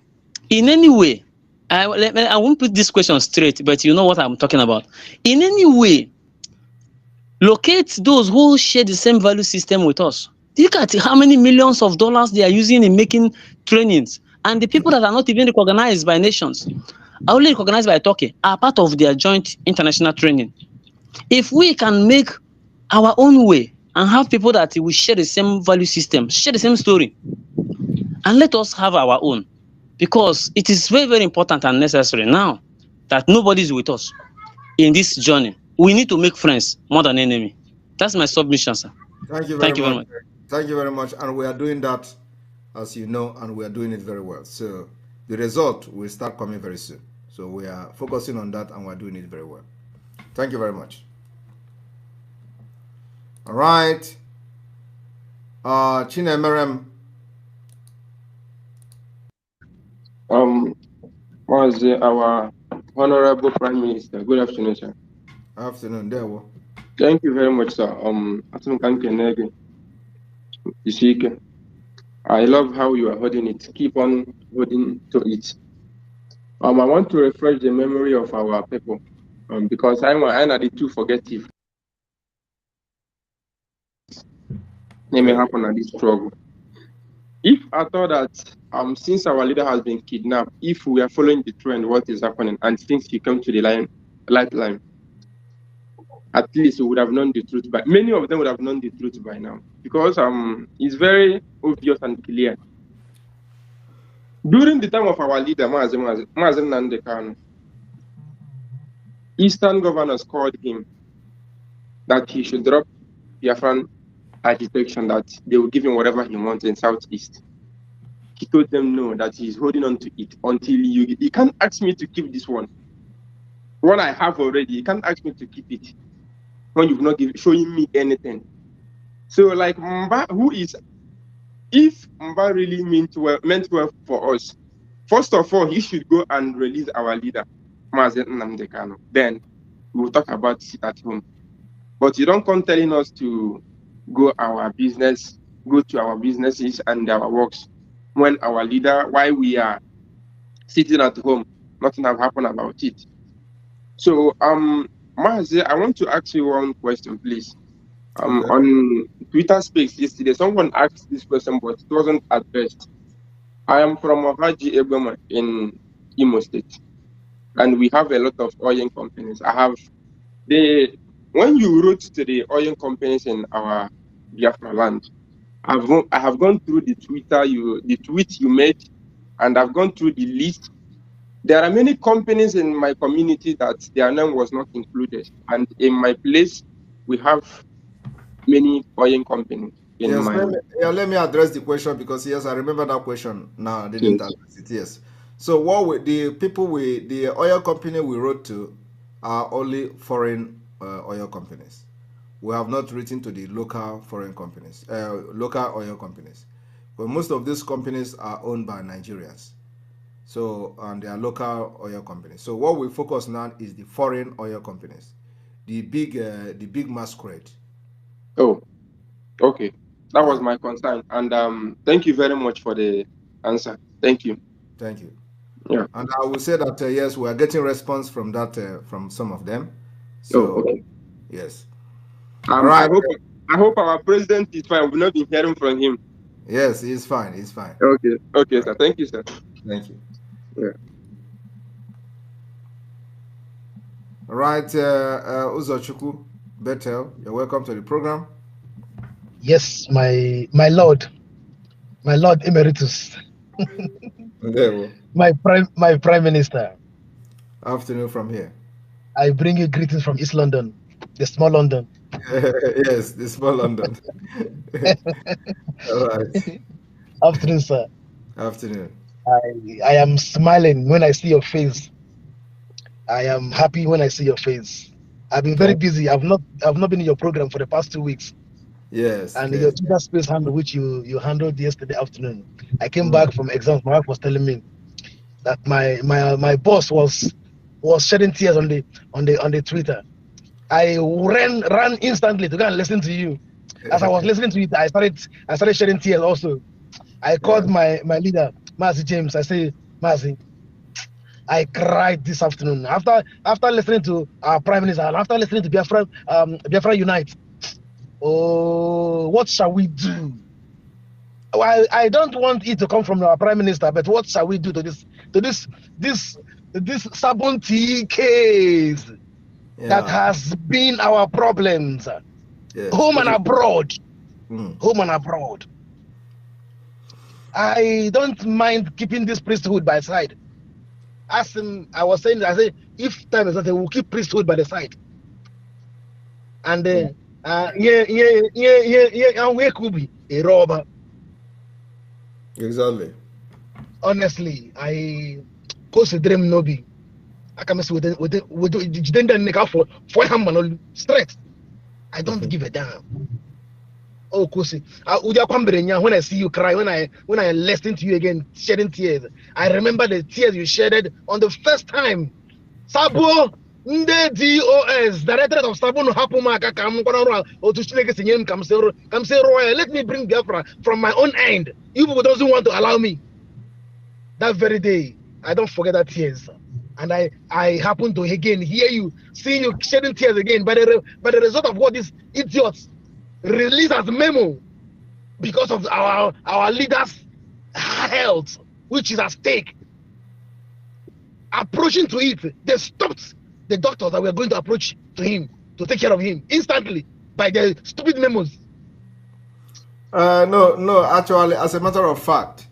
in any way, I won't put this question straight, but you know what I'm talking about. In any way, locate those who share the same value system with us. Look at how many millions of dollars they are using in making trainings, and the people that are not even recognized by nations, are only recognized by Turkey, are part of their joint international training. If we can make our own way and have people that will share the same value system, share the same story, and let us have our own, because it is very, very important and necessary now that nobody is with us in this journey. We need to make friends more than enemy. That's my submission, sir.
Thank you
Thank
very
you very
much.
much.
Thank you very much. And we are doing that, as you know, and we are doing it very well. So the result will start coming very soon. So we are focusing on that and we're doing it very well. Thank you very much. All right. Chinemerem.
Was our Honorable Prime Minister. Good afternoon, sir.
Afternoon, there.
Thank you very much, sir. I love how you are holding it. Keep on holding to it. I want to refresh the memory of our people, because I'm the too forgetful. Let me happen at this struggle. If I thought that since our leader has been kidnapped, if we are following the trend, what is happening, and since he came to the light line, at least we would have known the truth. But many of them would have known the truth by now, because it's very obvious and clear. During the time of our leader, Mazen Nandekano, Eastern governors called him that he should drop Biafran agitation, that they will give him whatever he wants in Southeast. He told them no, that he's holding on to it until you can't ask me to keep this one. What I have already, you can't ask me to keep it when you've not showing me anything. So like Mba, if Mba really meant well for us, first of all, he should go and release our leader, Mazen Nnamdi. Then we'll talk about it at home. But you don't come telling us to go to our businesses and our works, when our leader, while we are sitting at home, nothing have happened about it. So Maze, I want to ask you one question, please. Okay. On Twitter Space yesterday, someone asked this question, but it wasn't addressed. I am from Ohaji Eboma in Imo State, and we have a lot of oil companies. When you wrote to the oil companies in our Biafra land, I have gone through the tweet you made, and I've gone through the list. There are many companies in my community that their name was not included, and in my place, we have many oil companies.
Let me address the question, because yes, I remember that question. Now I didn't address it. Yes. So the oil company we wrote to are only foreign oil companies. We have not written to the local foreign companies, local oil companies. But most of these companies are owned by Nigerians. So, and they are local oil companies. So what we focus now is the foreign oil companies, the big masquerade.
Oh, okay. That was my concern. And thank you very much for the answer. Thank you.
Thank you.
Yeah.
And I will say that yes, we are getting response from that from some of them.
Oh,
So
okay.
yes. All right.
I hope our president is fine. We'll not be hearing from him.
Yes, he's fine. He's fine.
Okay. Okay,
All
sir.
right.
Thank you, sir.
Thank you.
Yeah.
All right, Uzochukwu Bethel, you're welcome to the program.
Yes, my Lord Emeritus,
There.
my Prime Minister.
Afternoon from here.
I bring you greetings from East London, the small London.
Yes, the small London. All right.
Afternoon, sir.
Afternoon.
I am smiling when I see your face. I am happy when I see your face. I've been very busy. I've not been in your program for the past 2 weeks.
Yes.
And
Yes.
your Twitter space handle, which you handled yesterday afternoon. I came back from exams. My wife was telling me that my boss was shedding tears on the Twitter. I ran instantly to go and listen to you. As I was listening to it, I started shedding tears also. I called my leader, Mazi James. I say, Mazi, I cried this afternoon after listening to our Prime Minister and after listening to Biafra Unite. Oh, what shall we do? I don't want it to come from our Prime Minister, but what shall we do to this Sabunti case that has been our problems,
Yes.
home and abroad,
Mm.
home and abroad. I don't mind keeping this priesthood by side. As I was saying, I say if time is not, we'll keep priesthood by the side. And and where could be a robber?
Exactly.
Honestly, I consider him no be. I can mess with for him straight. I don't give a damn. Oh, Kosi, when I see you cry, when I listen to you again shedding tears, I remember the tears you shedded on the first time. Sabo, Nde DOS, director of Sabo no Hapumaka Kamkwana or to Chineke Sinyem Kamse Royal. Let me bring Biafra from my own end. You people doesn't want to allow me. That very day, I don't forget that tears. And I happen to again hear you, seeing you shedding tears again by the result of what these idiots released as memo because of our leaders' health, which is at stake. Approaching to it, they stopped the doctors that were going to approach to him to take care of him instantly by their stupid memos.
No. Actually, as a matter of fact,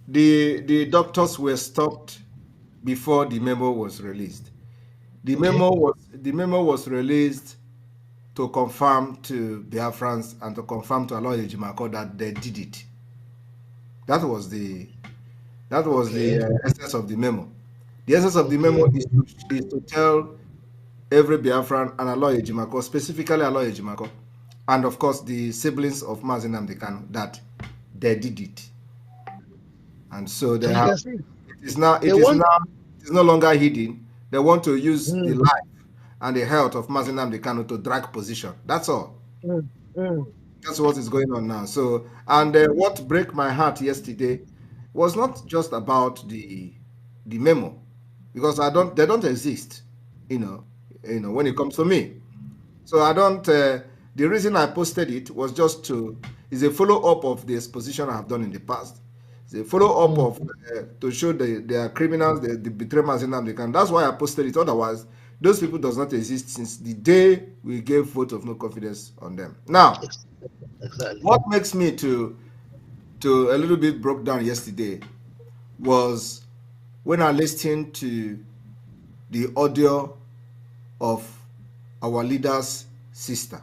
the doctors were stopped before the memo was released. The memo was released to confirm to Biafrans and to confirm to Aloy Ejimako that they did it. That was the essence of the memo. The essence of the memo is to tell every Biafran and Aloy Ejimako, specifically Aloy Ejimako, and of course the siblings of Mazi Nnamdi Kanu, that they did it. And so they have it is no longer hidden. They want to use the life and the health of Mazi Nnamdi Kanu to drag position. That's all. That's what is going on now. So, and what broke my heart yesterday was not just about the memo, because they don't exist, when it comes to me. So I don't. The reason I posted it was just is a follow up of the exposition I have done in the past. It's a follow up of to show they are criminals, they betray Mazi Nnamdi Kanu. That's why I posted it. Otherwise, those people does not exist since the day we gave vote of no confidence on them. Now, what makes me to a little bit broke down yesterday was when I listened to the audio of our leader's sister.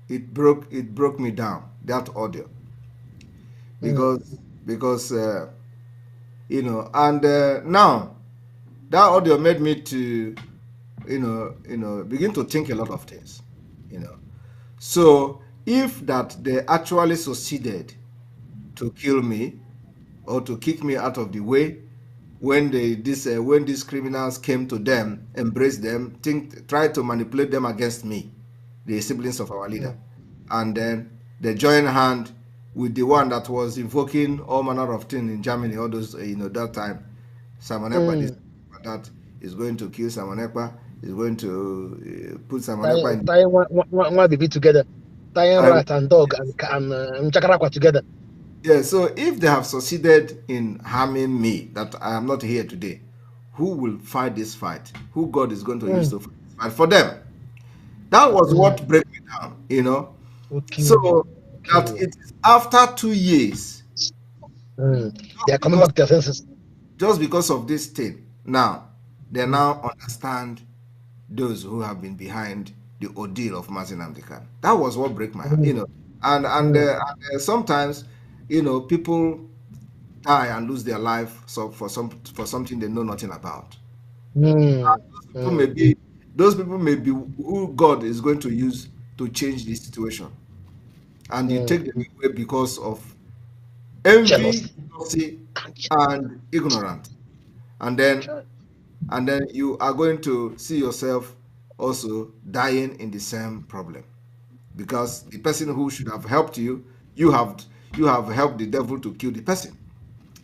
It broke me down, that audio, because and now that audio made me to begin to think a lot of things. So if that they actually succeeded to kill me or to kick me out of the way when these criminals came to them, embraced them, tried to manipulate them against me, the siblings of our leader, and then they join hand with the one that was invoking all manner of things in Germany, all those, that time. Simon Ekpa, this, that is going to kill Simon Ekpa, is going to put Simon Ekpa in.
Tie one baby together. Tying
I,
rat and dog and chakarakwa together.
yeah, so if they have succeeded in harming me, that I am not here today, who will fight this fight? Who God is going to use to fight for them? That was what break me down.
Okay.
So that it is after 2 years,
They are coming back to their senses.
just because of this thing. Now, they now understand those who have been behind the ordeal of Mazin Amdekan. That was what break my heart. And sometimes, people die and lose their life for something they know nothing about. Those people may be who God is going to use to change the situation, and you take them away because of envy, jealousy, and ignorance, and then you are going to see yourself also dying in the same problem, because the person who should have helped you, you have helped the devil to kill the person.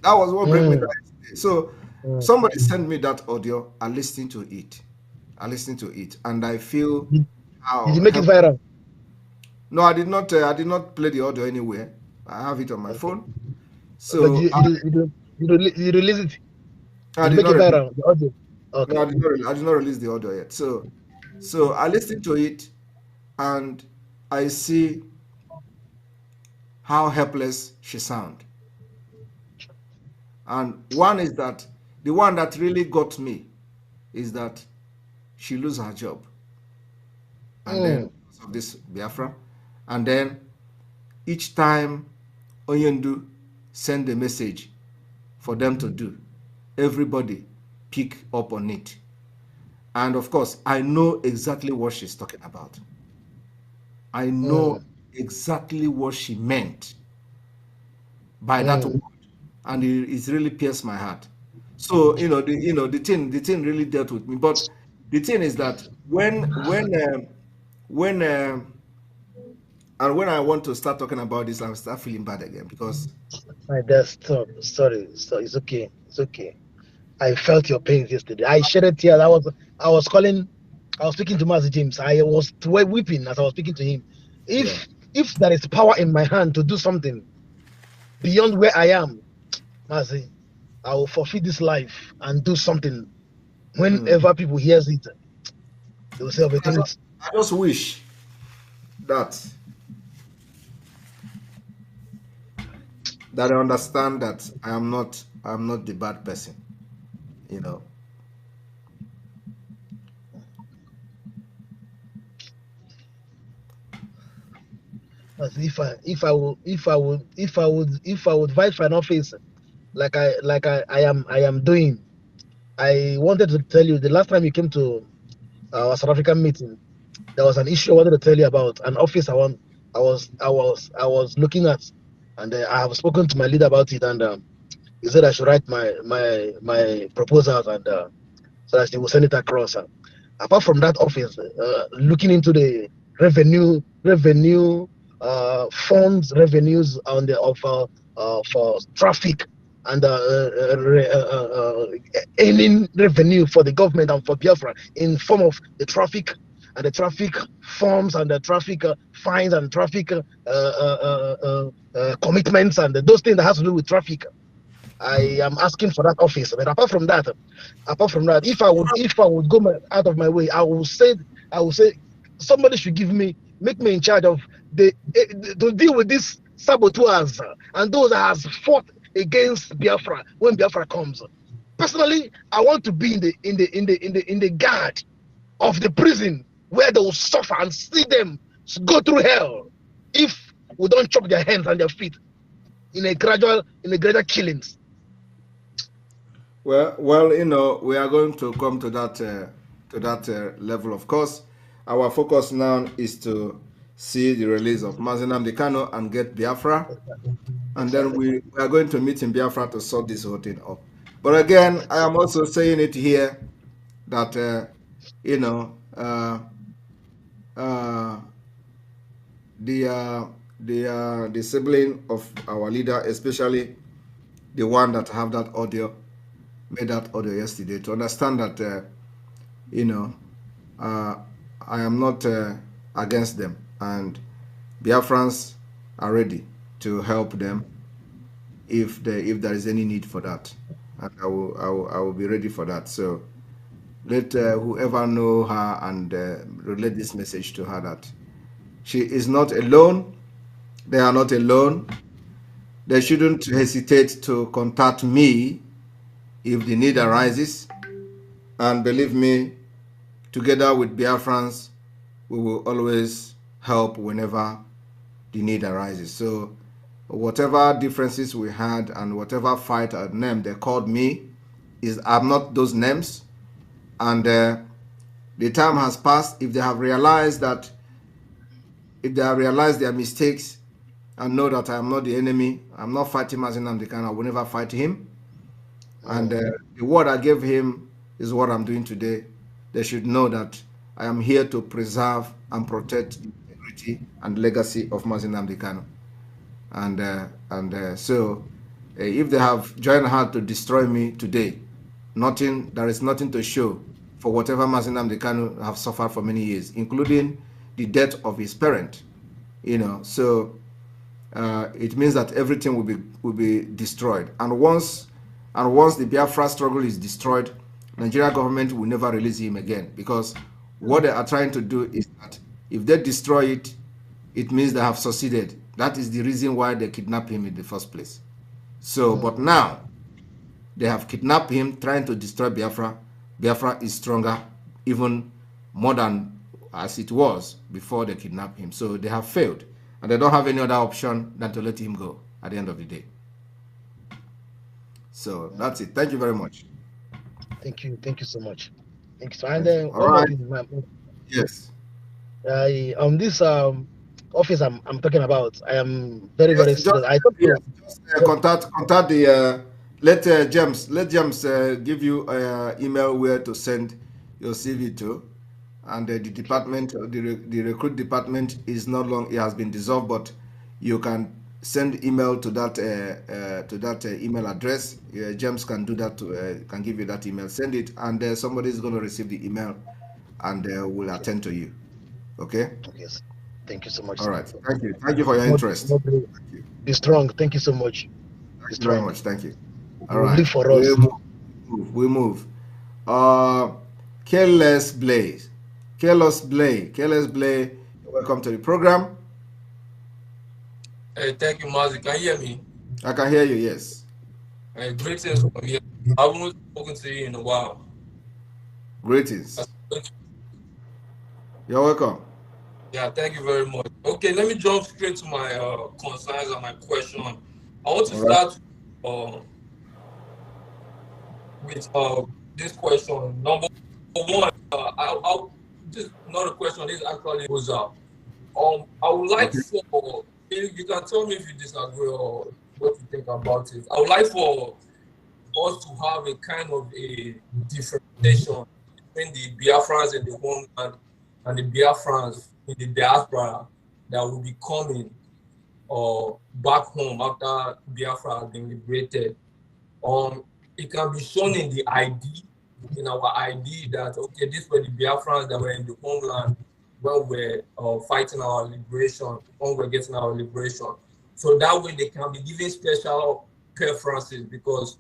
That was what brought me down yesterday. So somebody sent me that audio. I listened to it, and I feel
Did
how
you make it viral?
No, I did not. I did not play the audio anywhere. I have it on my phone.
But
So
you release it.
I
You
did
make
not
it
release.
viral. The audio.
No,
Okay.
I did not release the audio yet. So I listened to it, and I see how helpless she sound. And one is that the one that really got me is that she lose her job, and then because of this Biafra, and then each time Onyendu send a message for them to do, everybody pick up on it. And of course, I know exactly what she's talking about. I know exactly what she meant by that word, and it really pierced my heart. So the thing really dealt with me. But the thing is that when and when I want to start talking about this, I start feeling bad again, because
My dad, stop. Sorry. So it's okay. It's okay. I felt your pain yesterday. I shed a tear. I was calling. I was speaking to Master James. I was weeping as I was speaking to him.
yeah,
If there is power in my hand to do something beyond where I am, Master, I will forfeit this life and do something. Whenever people hears it, they will say, "Oh, things."
I just wish that I understand that I'm not the bad person, you know.
As if I would fight for an office I am doing. I wanted to tell you the last time you came to our South African meeting, there was an issue I wanted to tell you about, an office I was looking at, and I have spoken to my leader about it, and he said I should write my proposals, and so that they will send it across. Apart from that office, looking into the revenue funds, revenues on the for traffic, and earning revenue for the government and for Biafra in form of the traffic and the traffic forms and the traffic fines and traffic commitments and those things that has to do with traffic. I am asking for that office. But apart from that, if I would go out of my way, I will say somebody should make me in charge of to deal with these saboteurs and those that has fought against Biafra when Biafra comes. Personally, I want to be in the guard of the prison where they will suffer and see them go through hell if we don't chop their hands and their feet in a gradual killings.
Well, we are going to come to that level. Of course, our focus now is to see the release of Mazi Nnamdi Kanu and get Biafra, and then
Exactly.
we are going to meet in Biafra to sort this whole thing up. But again, I am also saying it here that you know uh, uh, the the sibling of our leader, especially the one that have that audio, made that audio yesterday, to understand that you know, uh, I am not against them, and Biafrans are ready to help them if there is any need for that, and I will be ready for that. So let whoever know her and relate this message to her that she is not alone. They are not alone. They shouldn't hesitate to contact me if the need arises. And believe me, together with Biafrans, we will always help whenever the need arises. So whatever differences we had and whatever fight or name they called me, is I'm not those names. And the time has passed. If they have realized their mistakes and know that I am not the enemy, I'm not fighting Mazin Namdekan, I will never fight him. And the word I gave him is what I'm doing today. They should know that I am here to preserve and protect the integrity and legacy of Mazin Namdekan. So if they have joined hard to destroy me today, there is nothing to show for whatever Mazin Namdekan have suffered for many years, including the death of his parent. So it means that everything will be destroyed. And once the Biafra struggle is destroyed, Nigeria government will never release him again, because what they are trying to do is that if they destroy it, it means they have succeeded. That is the reason why they kidnapped him in the first place. So, but now they have kidnapped him, trying to destroy Biafra. Biafra is stronger, even more than as it was before they kidnapped him. So they have failed, and they don't have any other option than to let him go at the end of the day. So that's it. Thank you very much.
Thank you so much. Thank you. So, and then
All right. Yes.
This office I'm talking about, I am very serious. I thought
contact the let James give you email where to send your CV to, and the department, the recruit department is no longer, it has been dissolved, but you can send email to that email address. James can do that, can give you that email, send it, and somebody is going to receive the email and will attend to you. Okay.
Yes. Thank you so much.
All right. Thank you for your interest.
Be strong. Thank you so much.
Thank you very much. Thank you. All
right.
Live
for us.
We move. Careless Blaze. Welcome to the program.
Thank you, Mazi. Can you hear me?
I can hear you, yes.
Greetings from here. I haven't spoken to you in a while.
Greetings. You're welcome.
Yeah, thank you very much. Okay, let me jump straight to my concerns and my question. I want to start with this question. Number one, this is not a question. This actually goes up. I would like for you can tell me if you disagree or what you think about it. I would like for us to have a kind of a differentiation between the Biafrans in the homeland and the Biafrans in the diaspora that will be coming back home after Biafra has been liberated. It can be shown in the ID, in our ID, that okay, these were the Biafrans that were in the homeland when we're fighting our liberation, when we're getting our liberation. So that way they can be given special preferences, because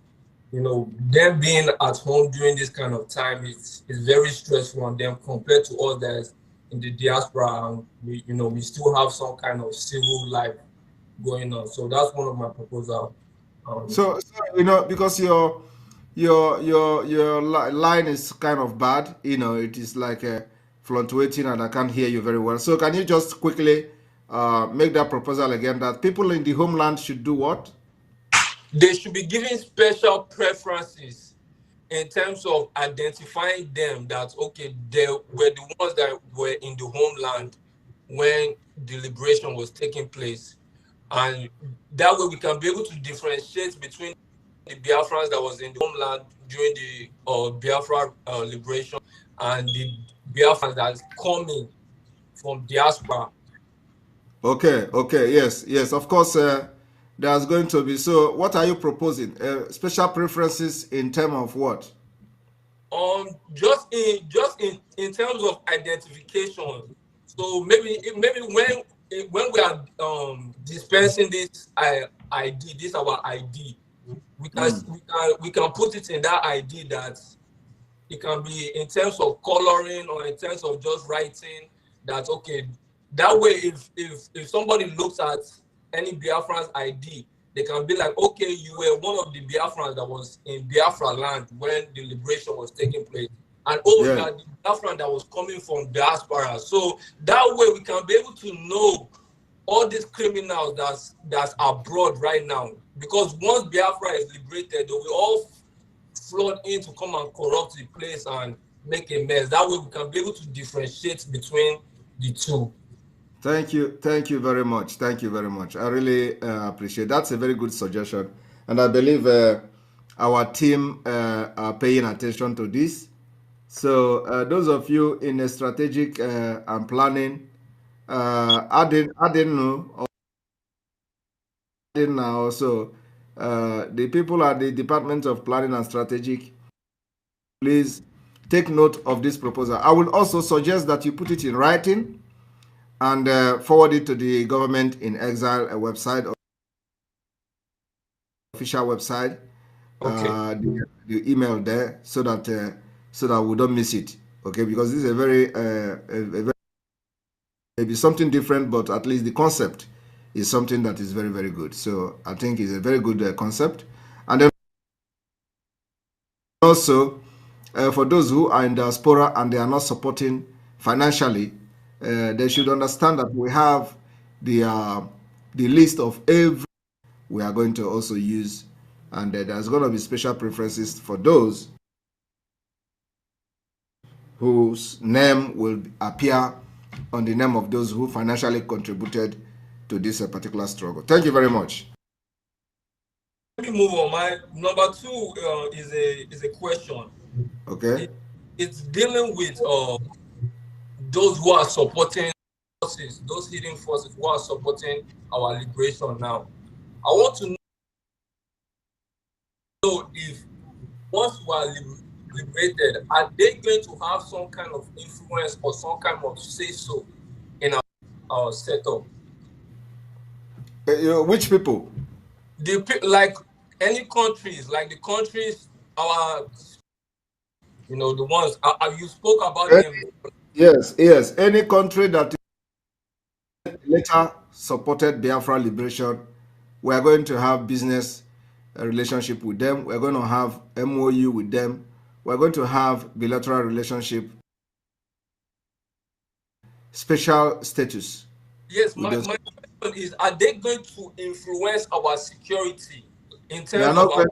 them being at home during this kind of time is very stressful on them compared to us that's in the diaspora, and we still have some kind of civil life going on. So that's one of my proposals.
So because your line is kind of bad, it is like fluctuating, and I can't hear you very well. So can you just quickly make that proposal again, that people in the homeland should do what?
They should be given special preferences in terms of identifying them, that okay, they were the ones that were in the homeland when the liberation was taking place, and that way we can be able to differentiate between the Biafrans that was in the homeland during the Biafra liberation and the Biafrans that's coming from diaspora
Okay, okay, yes. Of course, there's going to be. So, what are you proposing? Special preferences in terms of what?
Just in terms of identification. So maybe when we are dispensing this ID, this our ID, we can put it in that ID that it can be in terms of coloring or in terms of just writing that okay. That way, if somebody looks at any Biafran's ID, they can be like, okay, you were one of the Biafrans that was in Biafra land when the liberation was taking place, and oh, you
Yeah.
are the Biafran that was coming from diaspora. So that way, we can be able to know all these criminals that's abroad right now, because once Biafra is liberated, they will all flood in to come and corrupt the place and make a mess. That way we can be able to differentiate between the two.
Thank you very much. Thank you very much. I really appreciate. That's a very good suggestion, and I believe our team are paying attention to this. So, those of you in a strategic and planning, adding no, adding now also, the people at the Department of Planning and Strategic, please take note of this proposal. I will also suggest that you put it in writing and forward it to the government in exile website or official website,
Okay.
the email there, so that we don't miss it. Okay, because this is a very maybe something different, but at least the concept is something that is very very good. So I think it's a very good concept, and then also for those who are in diaspora and they are not supporting financially, they should understand that we have the list of every we are going to also use, and there's going to be special preferences for those whose name will appear on the name of those who financially contributed to this particular struggle. Thank you very much.
Let me move on. My number two is a question.
Okay.
It, it's dealing with those who are supporting forces, those hidden forces who are supporting our liberation now. I want to know if once we are liberated, are they going to have some kind of influence or some kind of say so in our setup?
Which people?
Like any countries, like the countries, our the ones you spoke about
Eh,
them.
yes. Any country that later supported Biafra liberation, we are going to have business relationship with them. We're going to have MOU with them. We're going to have bilateral relationship, special status
Yes,
with
my
those.
question is: are they going to influence our security in
They are
terms of
not
our?
going,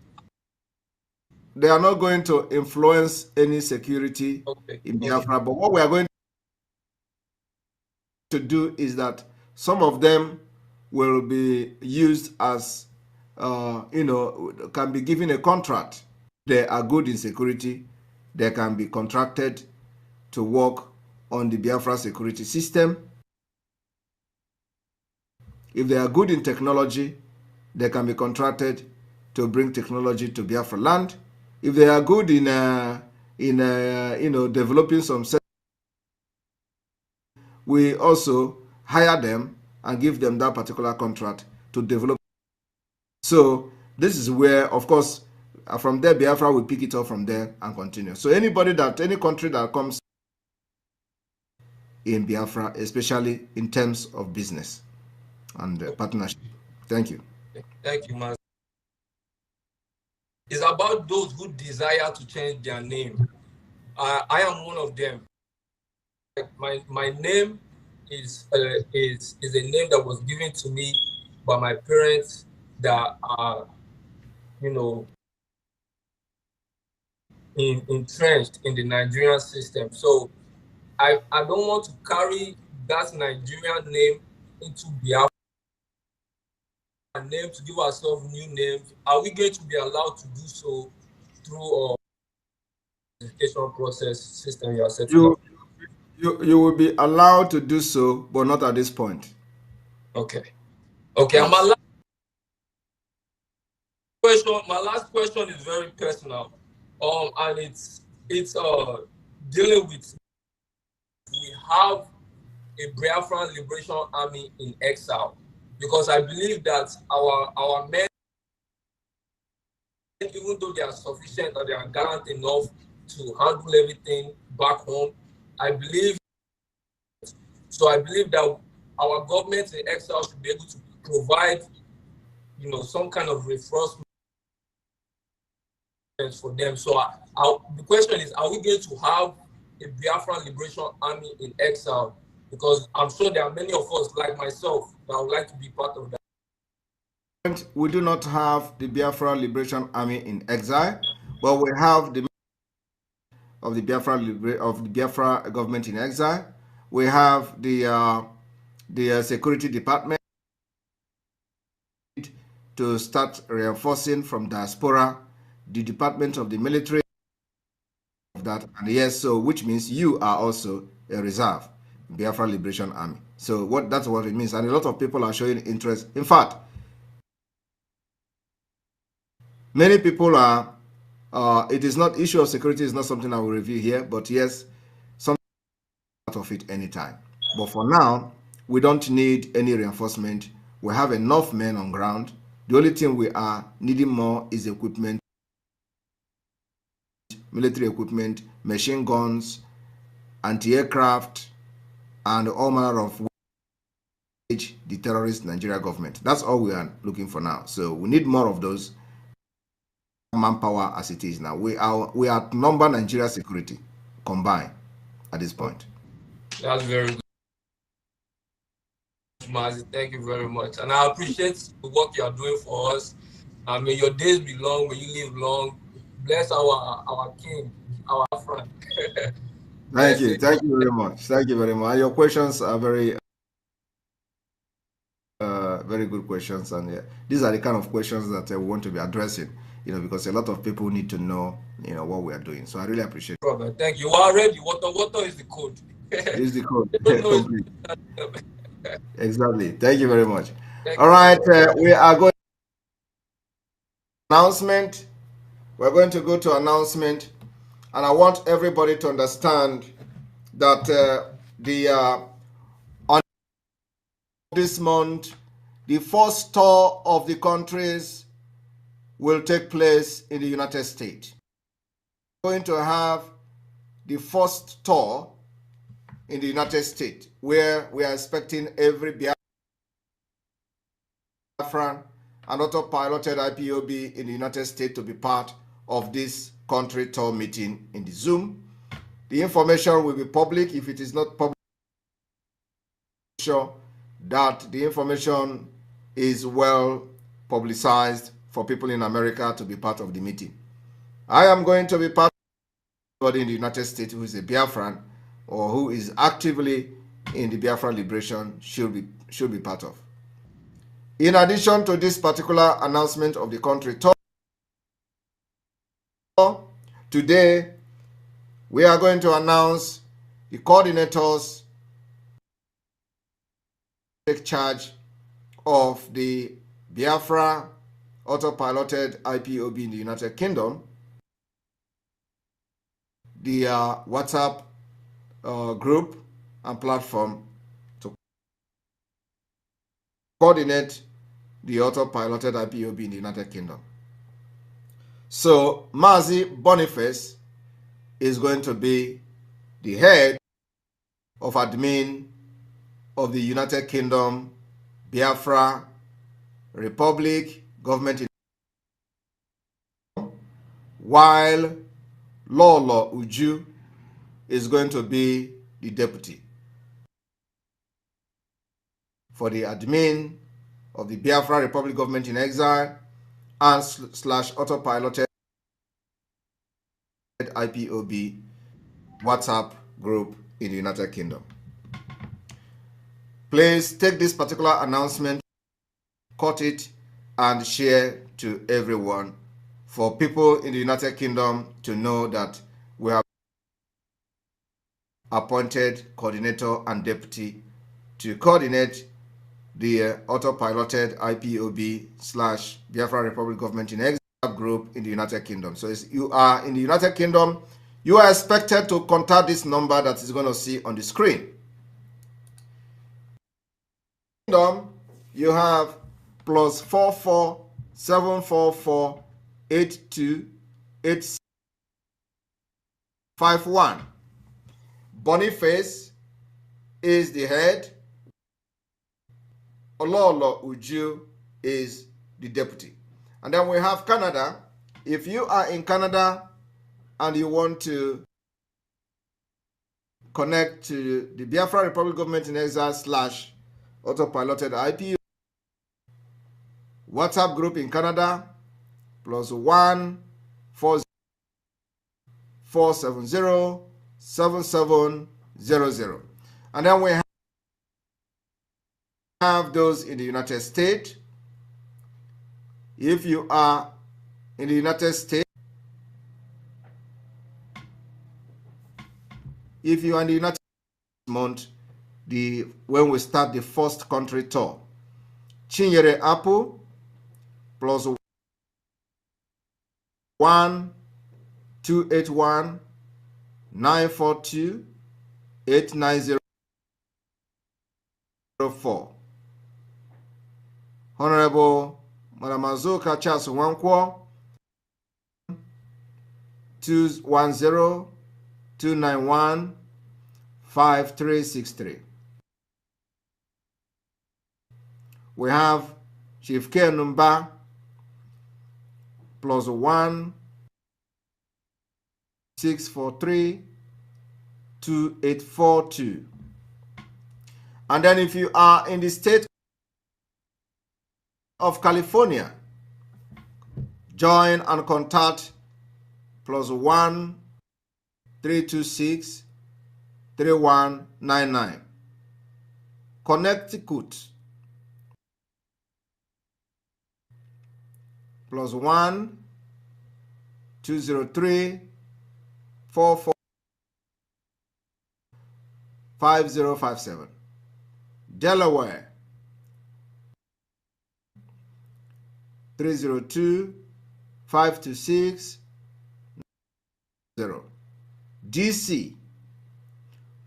they are not going to influence any security
Okay,
in
okay,
Biafra. But what we are going to do is that some of them will be used as, can be given a contract. They are good in security. They can be contracted to work on the Biafra security system. If they are good in technology, they can be contracted to bring technology to Biafra land. If they are good in developing some, we also hire them and give them that particular contract to develop. So this is where, of course, from there Biafra will pick it up from there and continue. So any country that comes in Biafra, especially in terms of business and partnership. Thank you.
thank you, man. It's about those who desire to change their name. I am one of them. Like my name is a name that was given to me by my parents that are you know entrenched in the Nigerian system. So I don't want to carry that Nigerian name into Biafra name to give ourselves new names. Are we going to be allowed to do so through education process system you are setting up?
You will be allowed to do so, but not at this point.
Okay. Okay. And
Yes.
my last question is very personal. And it's dealing with we have a Biafran Liberation Army in exile, because I believe that our men, even though they are sufficient and they are gallant enough to handle everything back home, I believe I believe that our government in exile should be able to provide, some kind of reinforcement for them. So the question is, are we going to have a Biafran Liberation Army in exile? Because I'm sure there are many of us, like myself, that would like to be part of that.
We do not have the Biafra Liberation Army in exile, but we have the of the Biafra government in exile. We have the security department to start reinforcing from diaspora, the department of the military of that, and yes, so which means you are also a reserve, Biafra Liberation Army. So that's what it means, and a lot of people are showing interest. In fact, many people are. It is not issue of security is not something I will review here, but yes, some out of it anytime. But for now, we don't need any reinforcement. We have enough men on ground. The only thing we are needing more is equipment, military equipment, machine guns, anti-aircraft, and all manner of the terrorist Nigeria government. That's all we are looking for now. So we need more of those manpower as it is now. We outnumber Nigeria security combined at this point.
That's very good, Mazi. Thank you very much. And I appreciate the work you are doing for us. May your days be long, may you live long. Bless our king, our friend.
Thank you. Thank you very much. Thank you very much. Your questions are very very good questions, and these are the kind of questions that we want to be addressing, because a lot of people need to know, what we are doing. So I really appreciate it.
Brother, thank you. You are ready. Water is the code.
This is the code.
They don't know
Complete. Exactly. Thank you very much.
Thank
All
you.
right, we are going to announcement. We're going to go to announcement, and I want everybody to understand that on this month, the first tour of the countries will take place in the United States. We're going to have the first tour in the United States, where we are expecting every Biafran and auto-piloted IPOB in the United States to be part of this country tour meeting in the Zoom. The information will be public. If it is not public, sure that the information is well publicized for people in America to be part of the meeting. I am going to be part of anybody in the United States who is a Biafran or who is actively in the Biafra liberation should be part of. In addition to this particular announcement of the country tour, today we are going to announce the coordinators take charge of the Biafra auto-piloted IPOB in the United Kingdom, the WhatsApp group and platform to coordinate the auto-piloted IPOB in the United Kingdom. So Mazi Boniface is going to be the head of admin of the United Kingdom Biafra Republic government, while Lolo Uju is going to be the deputy for the admin of the Biafra Republic government in exile and / autopiloted IPOB WhatsApp group in the United Kingdom. Please take this particular announcement, cut it, and share to everyone for people in the United Kingdom to know that we have appointed coordinator and deputy to coordinate the autopiloted IPOB / Biafra Republic Government in Exile group in the United Kingdom. So you are in the United Kingdom, you are expected to contact this number that is going to see on the screen. You have +44 744 82 51. Boniface is the head. Ololo Uju is the deputy. And then we have Canada. If you are in Canada and you want to connect to the Biafra Republic Government in Exile / autopiloted IPU WhatsApp group in Canada, +1 40 470 7700. And then we have those in the United States. If you are in the United States, if you are in the United States month, when we start the first country tour, Chinyere Apple +1 281 942 8904. Honorable Madam Azuka Charles Wankwo 210 291 5363. We have Chief K. Numba +1 643 2842. And then if you are in the state of California, join and contact +1 326 3199. Connecticut +1 203 44 5057. Delaware 302 526 0. DC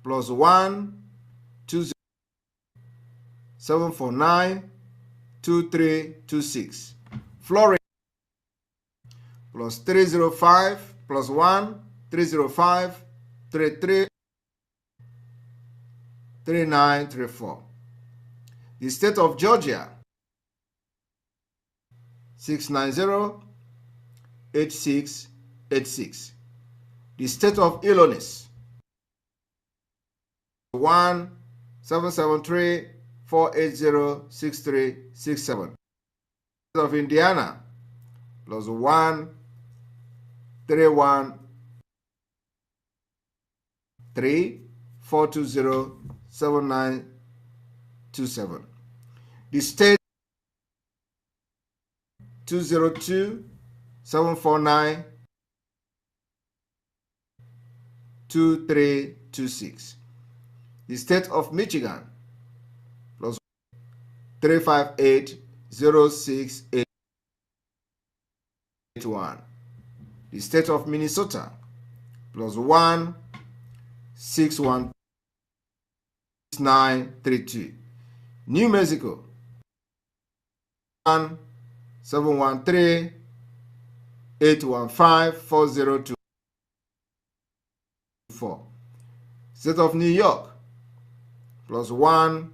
+1 20 749 2326. Florida +305 +1 305 33 3934. The state of Georgia 690 8686. The state of Illinois 1 773 480 6367. State of Indiana +1 31 3 420 7927. The state 202 749 2326. The state of Michigan +358 06881. The state of Minnesota +1 61 932. New Mexico 1 713 815 4024. State of New York +1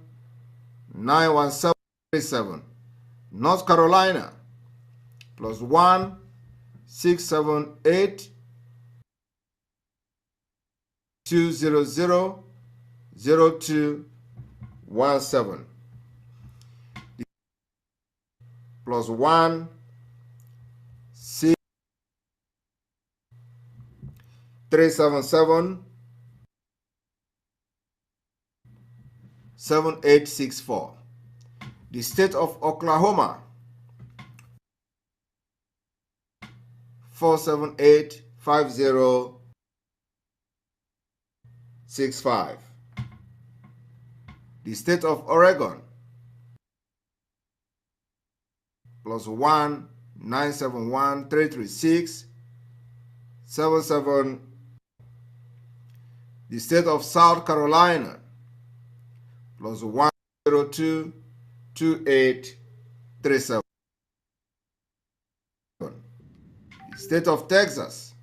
91737. North Carolina +1 678 200 0217. +1 6 377 7864. The state of Oklahoma 478 5065. The state of Oregon plus 1 971 336 77. The state of South Carolina plus 102 2837. The state of Texas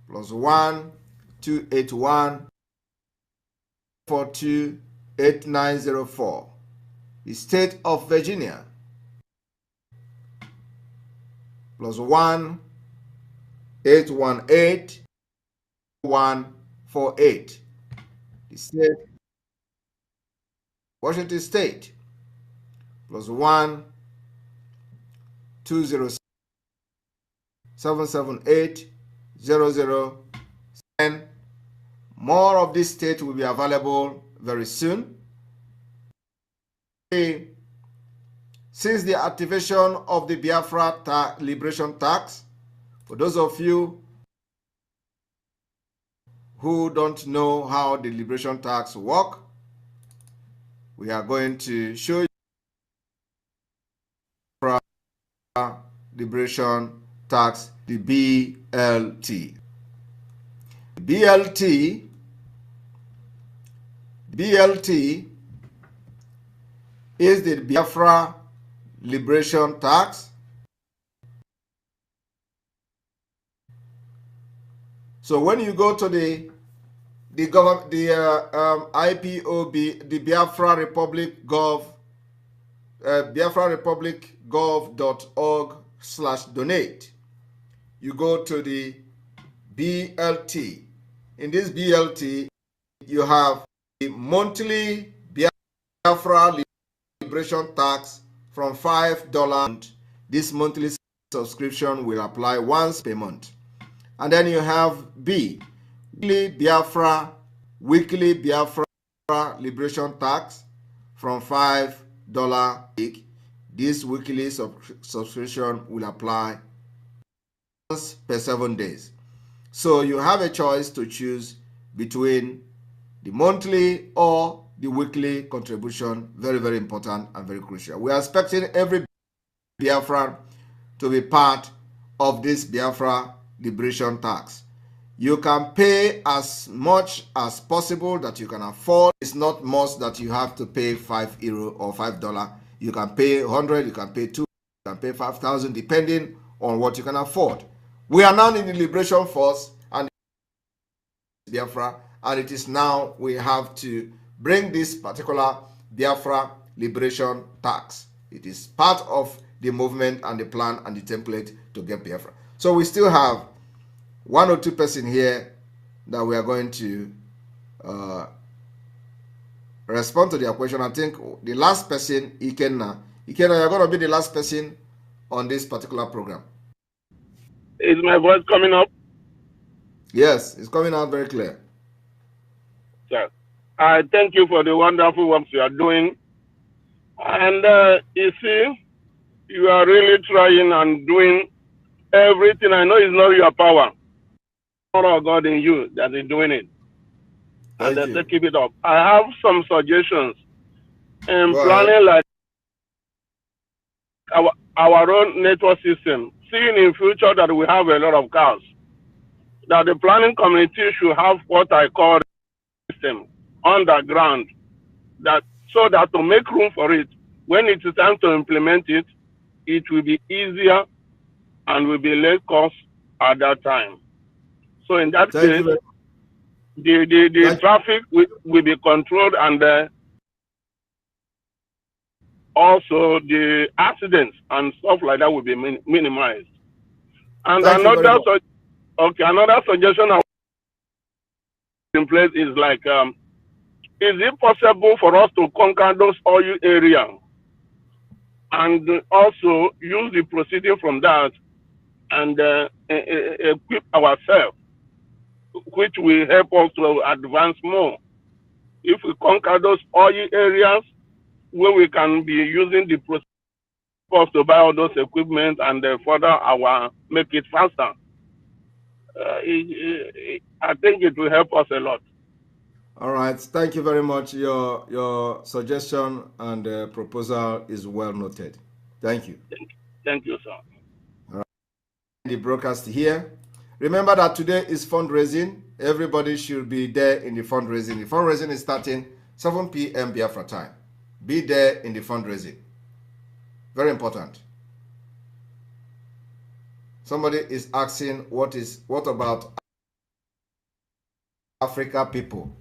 plus 1 281 42 8904. The state of Virginia plus 1 818 148. The state Washington State plus 1 206 778 00. And more of this state will be available very soon. Since the activation of the Biafra liberation tax, for those of you who don't know how the liberation tax work, we are going to show you liberation tax, the BLT. BLT is the Biafra liberation tax. So when you go to the IPOB, the Biafra Republic Gov, biafrarepublicgov.org/donate, you go to the BLT. In this BLT, you have the monthly Biafra liberation tax from $5. This monthly subscription will apply once per month. And then you have B, weekly Biafra liberation tax from $5. This weekly subscription will apply once per 7 days. So you have a choice to choose between the monthly or the weekly contribution. Very, very important and very crucial. We are expecting every Biafran to be part of this Biafra liberation tax. You can pay as much as possible that you can afford. It's not must that you have to pay €5 or $5. You can pay 100, you can pay 2, you can pay 5,000, depending on what you can afford. We are now in the liberation force and Biafra, and it is now we have to bring this particular Biafra liberation tax. It is part of the movement and the plan and the template to get Biafra. So we still have 1 or 2 persons here that we are going to respond to their question. I think the last person, Ikenna, you're going to be the last person on this particular program.
Is my voice coming up?
Yes, it's coming out very clear.
Sir, I thank you for the wonderful work you are doing. And you see, you are really trying and doing everything. I know it's not your power. Power of God in you that is doing it. And they keep it up. I have some suggestions in planning like our own network system. Seeing in future that we have a lot of cars, that the planning committee should have what I call system underground, that so that to make room for it, when it is time to implement it, it will be easier and will be less cost at that time. So in that case, the traffic will be controlled, and also the accidents and stuff like that will be minimized. And another suggestion I in place is like, is it possible for us to conquer those oil areas and also use the procedure from that and equip ourselves, which will help us to advance more? If we conquer those oil areas where we can be using the process to buy all those equipment and further make it faster, I think it will help us a lot.
All right, thank you very much. Your suggestion and proposal is well noted. Thank you.
Thank you, sir.
All right. The broadcast here. Remember that today is fundraising. Everybody should be there in the fundraising. The fundraising is starting 7 p.m. Biafra time. Be there in the fundraising. Very important. Somebody is asking what about Africa people?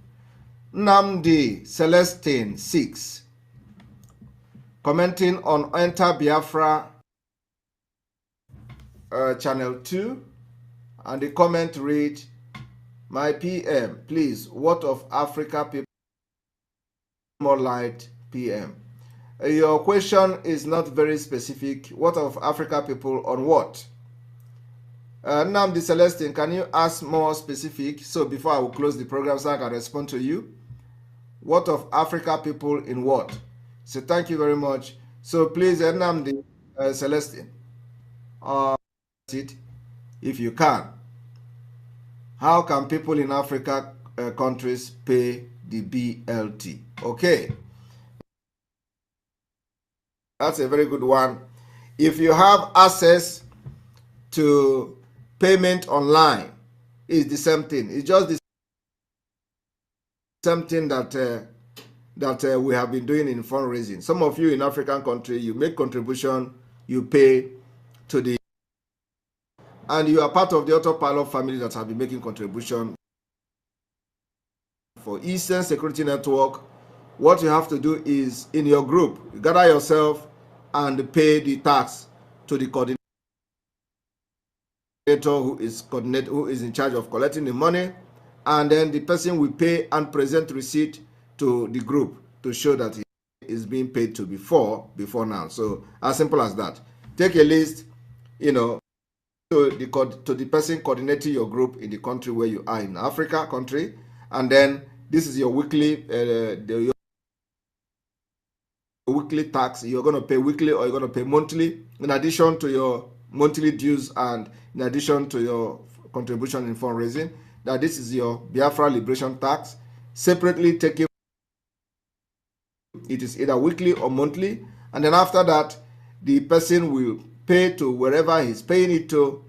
Namdi Celestine 6 commenting on Enter Biafra channel 2, and the comment read, my PM, please, what of Africa people? More light PM. Your question is not very specific. What of Africa people on what? Namdi Celestine, can you ask more specific? So before I will close the program so I can respond to you. What of Africa people in what? So thank you very much. So please, Namdi Celestine, it if you can. How can people in Africa countries pay the BLT? Okay. That's a very good one. If you have access to payment online, it's the same thing. It's just the same thing that we have been doing in fundraising. Some of you in African country, you make contribution, you pay to the, and you are part of the autopilot family that have been making contribution for Eastern Security Network. What you have to do is, in your group, you gather yourself and pay the tax to the coordinator who is in charge of collecting the money, and then the person will pay and present receipt to the group to show that it is being paid to before now. So as simple as that. Take a list, to the person coordinating your group in the country where you are in Africa country, and then this is your weekly weekly tax. You're going to pay weekly or you're going to pay monthly, in addition to your monthly dues and in addition to your contribution in fundraising. That this is your Biafra liberation tax. Separately taken, it is either weekly or monthly, and then after that the person will pay to wherever he's paying it to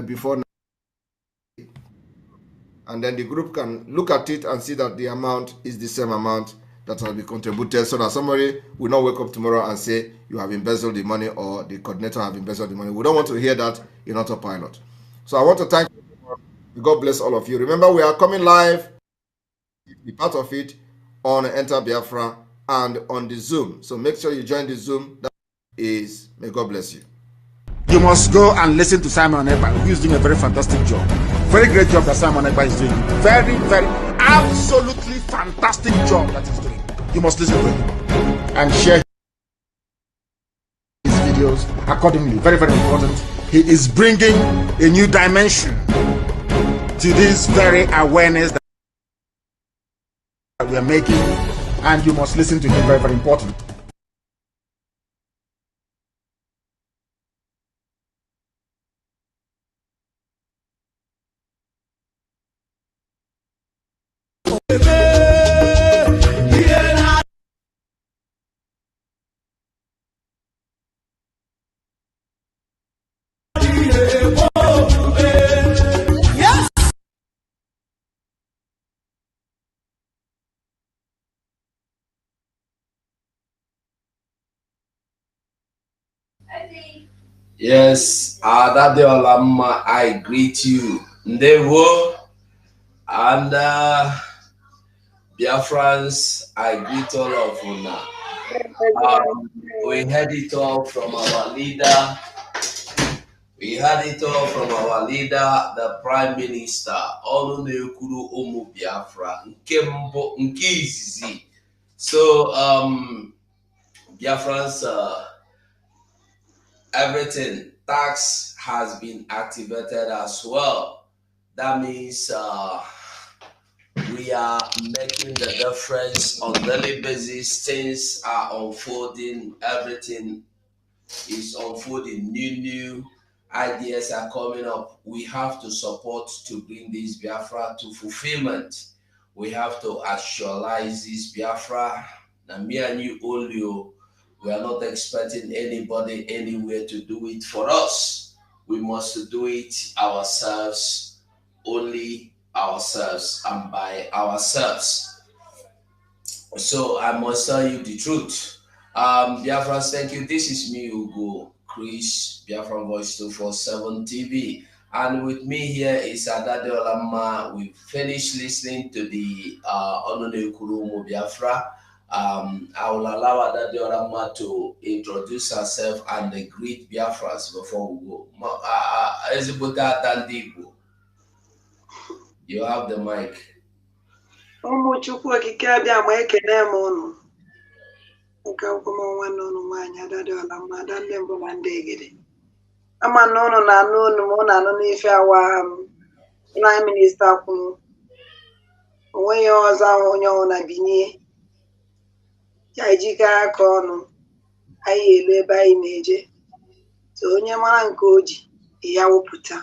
before now. And then the group can look at it and see that the amount is the same amount that has been contributed, so that somebody will not wake up tomorrow and say you have embezzled the money or the coordinator have embezzled the money. We don't want to hear that in autopilot. So I want to thank you. God bless all of you. Remember, we are coming live, be part of it, on Enter Biafra and on the Zoom. So make sure you join the Zoom. That is, may God bless you.
You must go and listen to Simon Ekpa, who is doing a very fantastic job. Very great job that Simon Ekpa is doing. Very, very, absolutely fantastic job that he's doing. You must listen to him and share his videos accordingly. Very, very important. He is bringing a new dimension to this very awareness that we are making, and you must listen to him. Very, very important.
Yes, Adade Olama, I greet you. Ndewo, and Biafrans, I greet all of you now. We heard it all from our leader. We heard it all from our leader, the Prime Minister. Olu na-ekwuru ụmụ Biafra nke mbụ nke izizi. So, Biafrans, everything, tax has been activated as well. That means we are making the difference on daily basis. Things are unfolding. Everything is unfolding. New ideas are coming up. We have to support to bring this Biafra to fulfillment. We have to actualize this Biafra. Na me and you, Olio, We are not expecting anybody anywhere to do it for us. We must do it ourselves, only ourselves, and by ourselves. So I must tell you the truth. Biafra, thank you. This is me, Ugo Chris, Biafra Voice 247 TV. And with me here is Adade Olama. We finished listening to the Onone Kurumu Biafra. I will allow Adade Olama to introduce herself and greet Biafras before we go. Ezibota Dandibu, you have the mic.
Ụmụ Chukwu okike abịa ma ekene m ụnụ nke akwụkwọ nwanne ụnụ nwaanyị Adadiola mma ada ndị mbụ na ndị egede ama na ụnụ na-anụ ụnụ ma ụnụ anụ n'ife awa Prime Minista kwuru onweghị ọzọ ahụ onye ọbụla binye ya ejikọ aka ọnụ anyị elu ebe anyị na-eje so onye mara nke o ji ya wepụta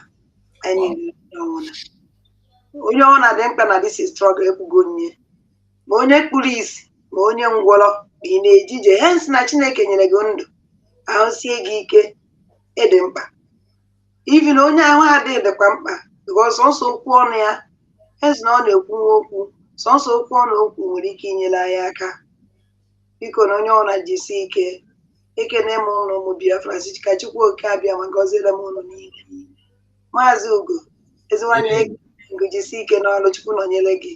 anyị niile ọnwụna onye ọ na-adị mkpa na this is struggle ekwugo nye ma onye kpuru isi ma onye ngwọrọ ị na-ejije hence na Chineke nyere gị ndụ ahụ sie gị ike ịdị mkpa even onye ahụ adịghị dịkwa mkpa because sọnsọ okwu ọnụ ya hence na ọ na-ekwu okwu sọnsọ okwu ọnụ okwu nwere ike inyere anyị aka biko na onye ọ na-jisi ike ekene m ụlọ ụmụ Biafra si ka Chukwu oke abịa ma gọziere m ụlọ niile Maazị Ugo eziwanye ngujisi ike n'ọrụ Chukwu nọnyere gị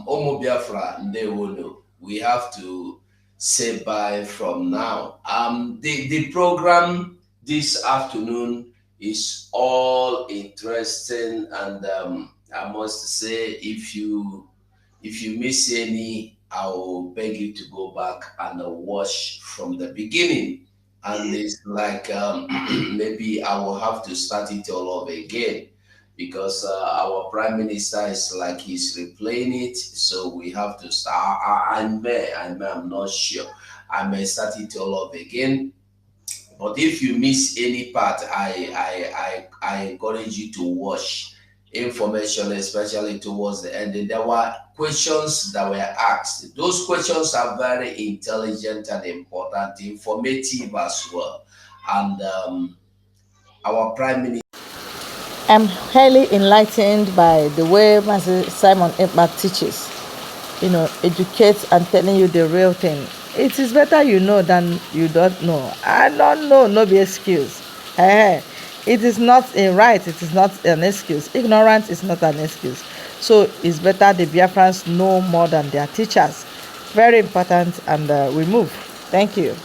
Omo Biafra Ndewono, we have to say bye from now. The program this afternoon is all interesting, and I must say, if you miss any, I will beg you to go back and watch from the beginning. And it's like maybe I will have to start it all over again because our Prime Minister is like he's replaying it. So we have to start. I'm not sure. I may start it all over again. But if you miss any part, I encourage you to watch information, especially towards the end. And there were questions that were asked. Those questions are very intelligent and important, informative as well. And our Prime Minister.
I'm highly enlightened by the way Master Simon Ekpa teaches. You know, educates and telling you the real thing. It is better you know than you don't know. I don't know, no be excuse. It is not a right, it is not an excuse. Ignorance is not an excuse. So it's better the Biafrans know more than their teachers. Very important, and we move. Thank you.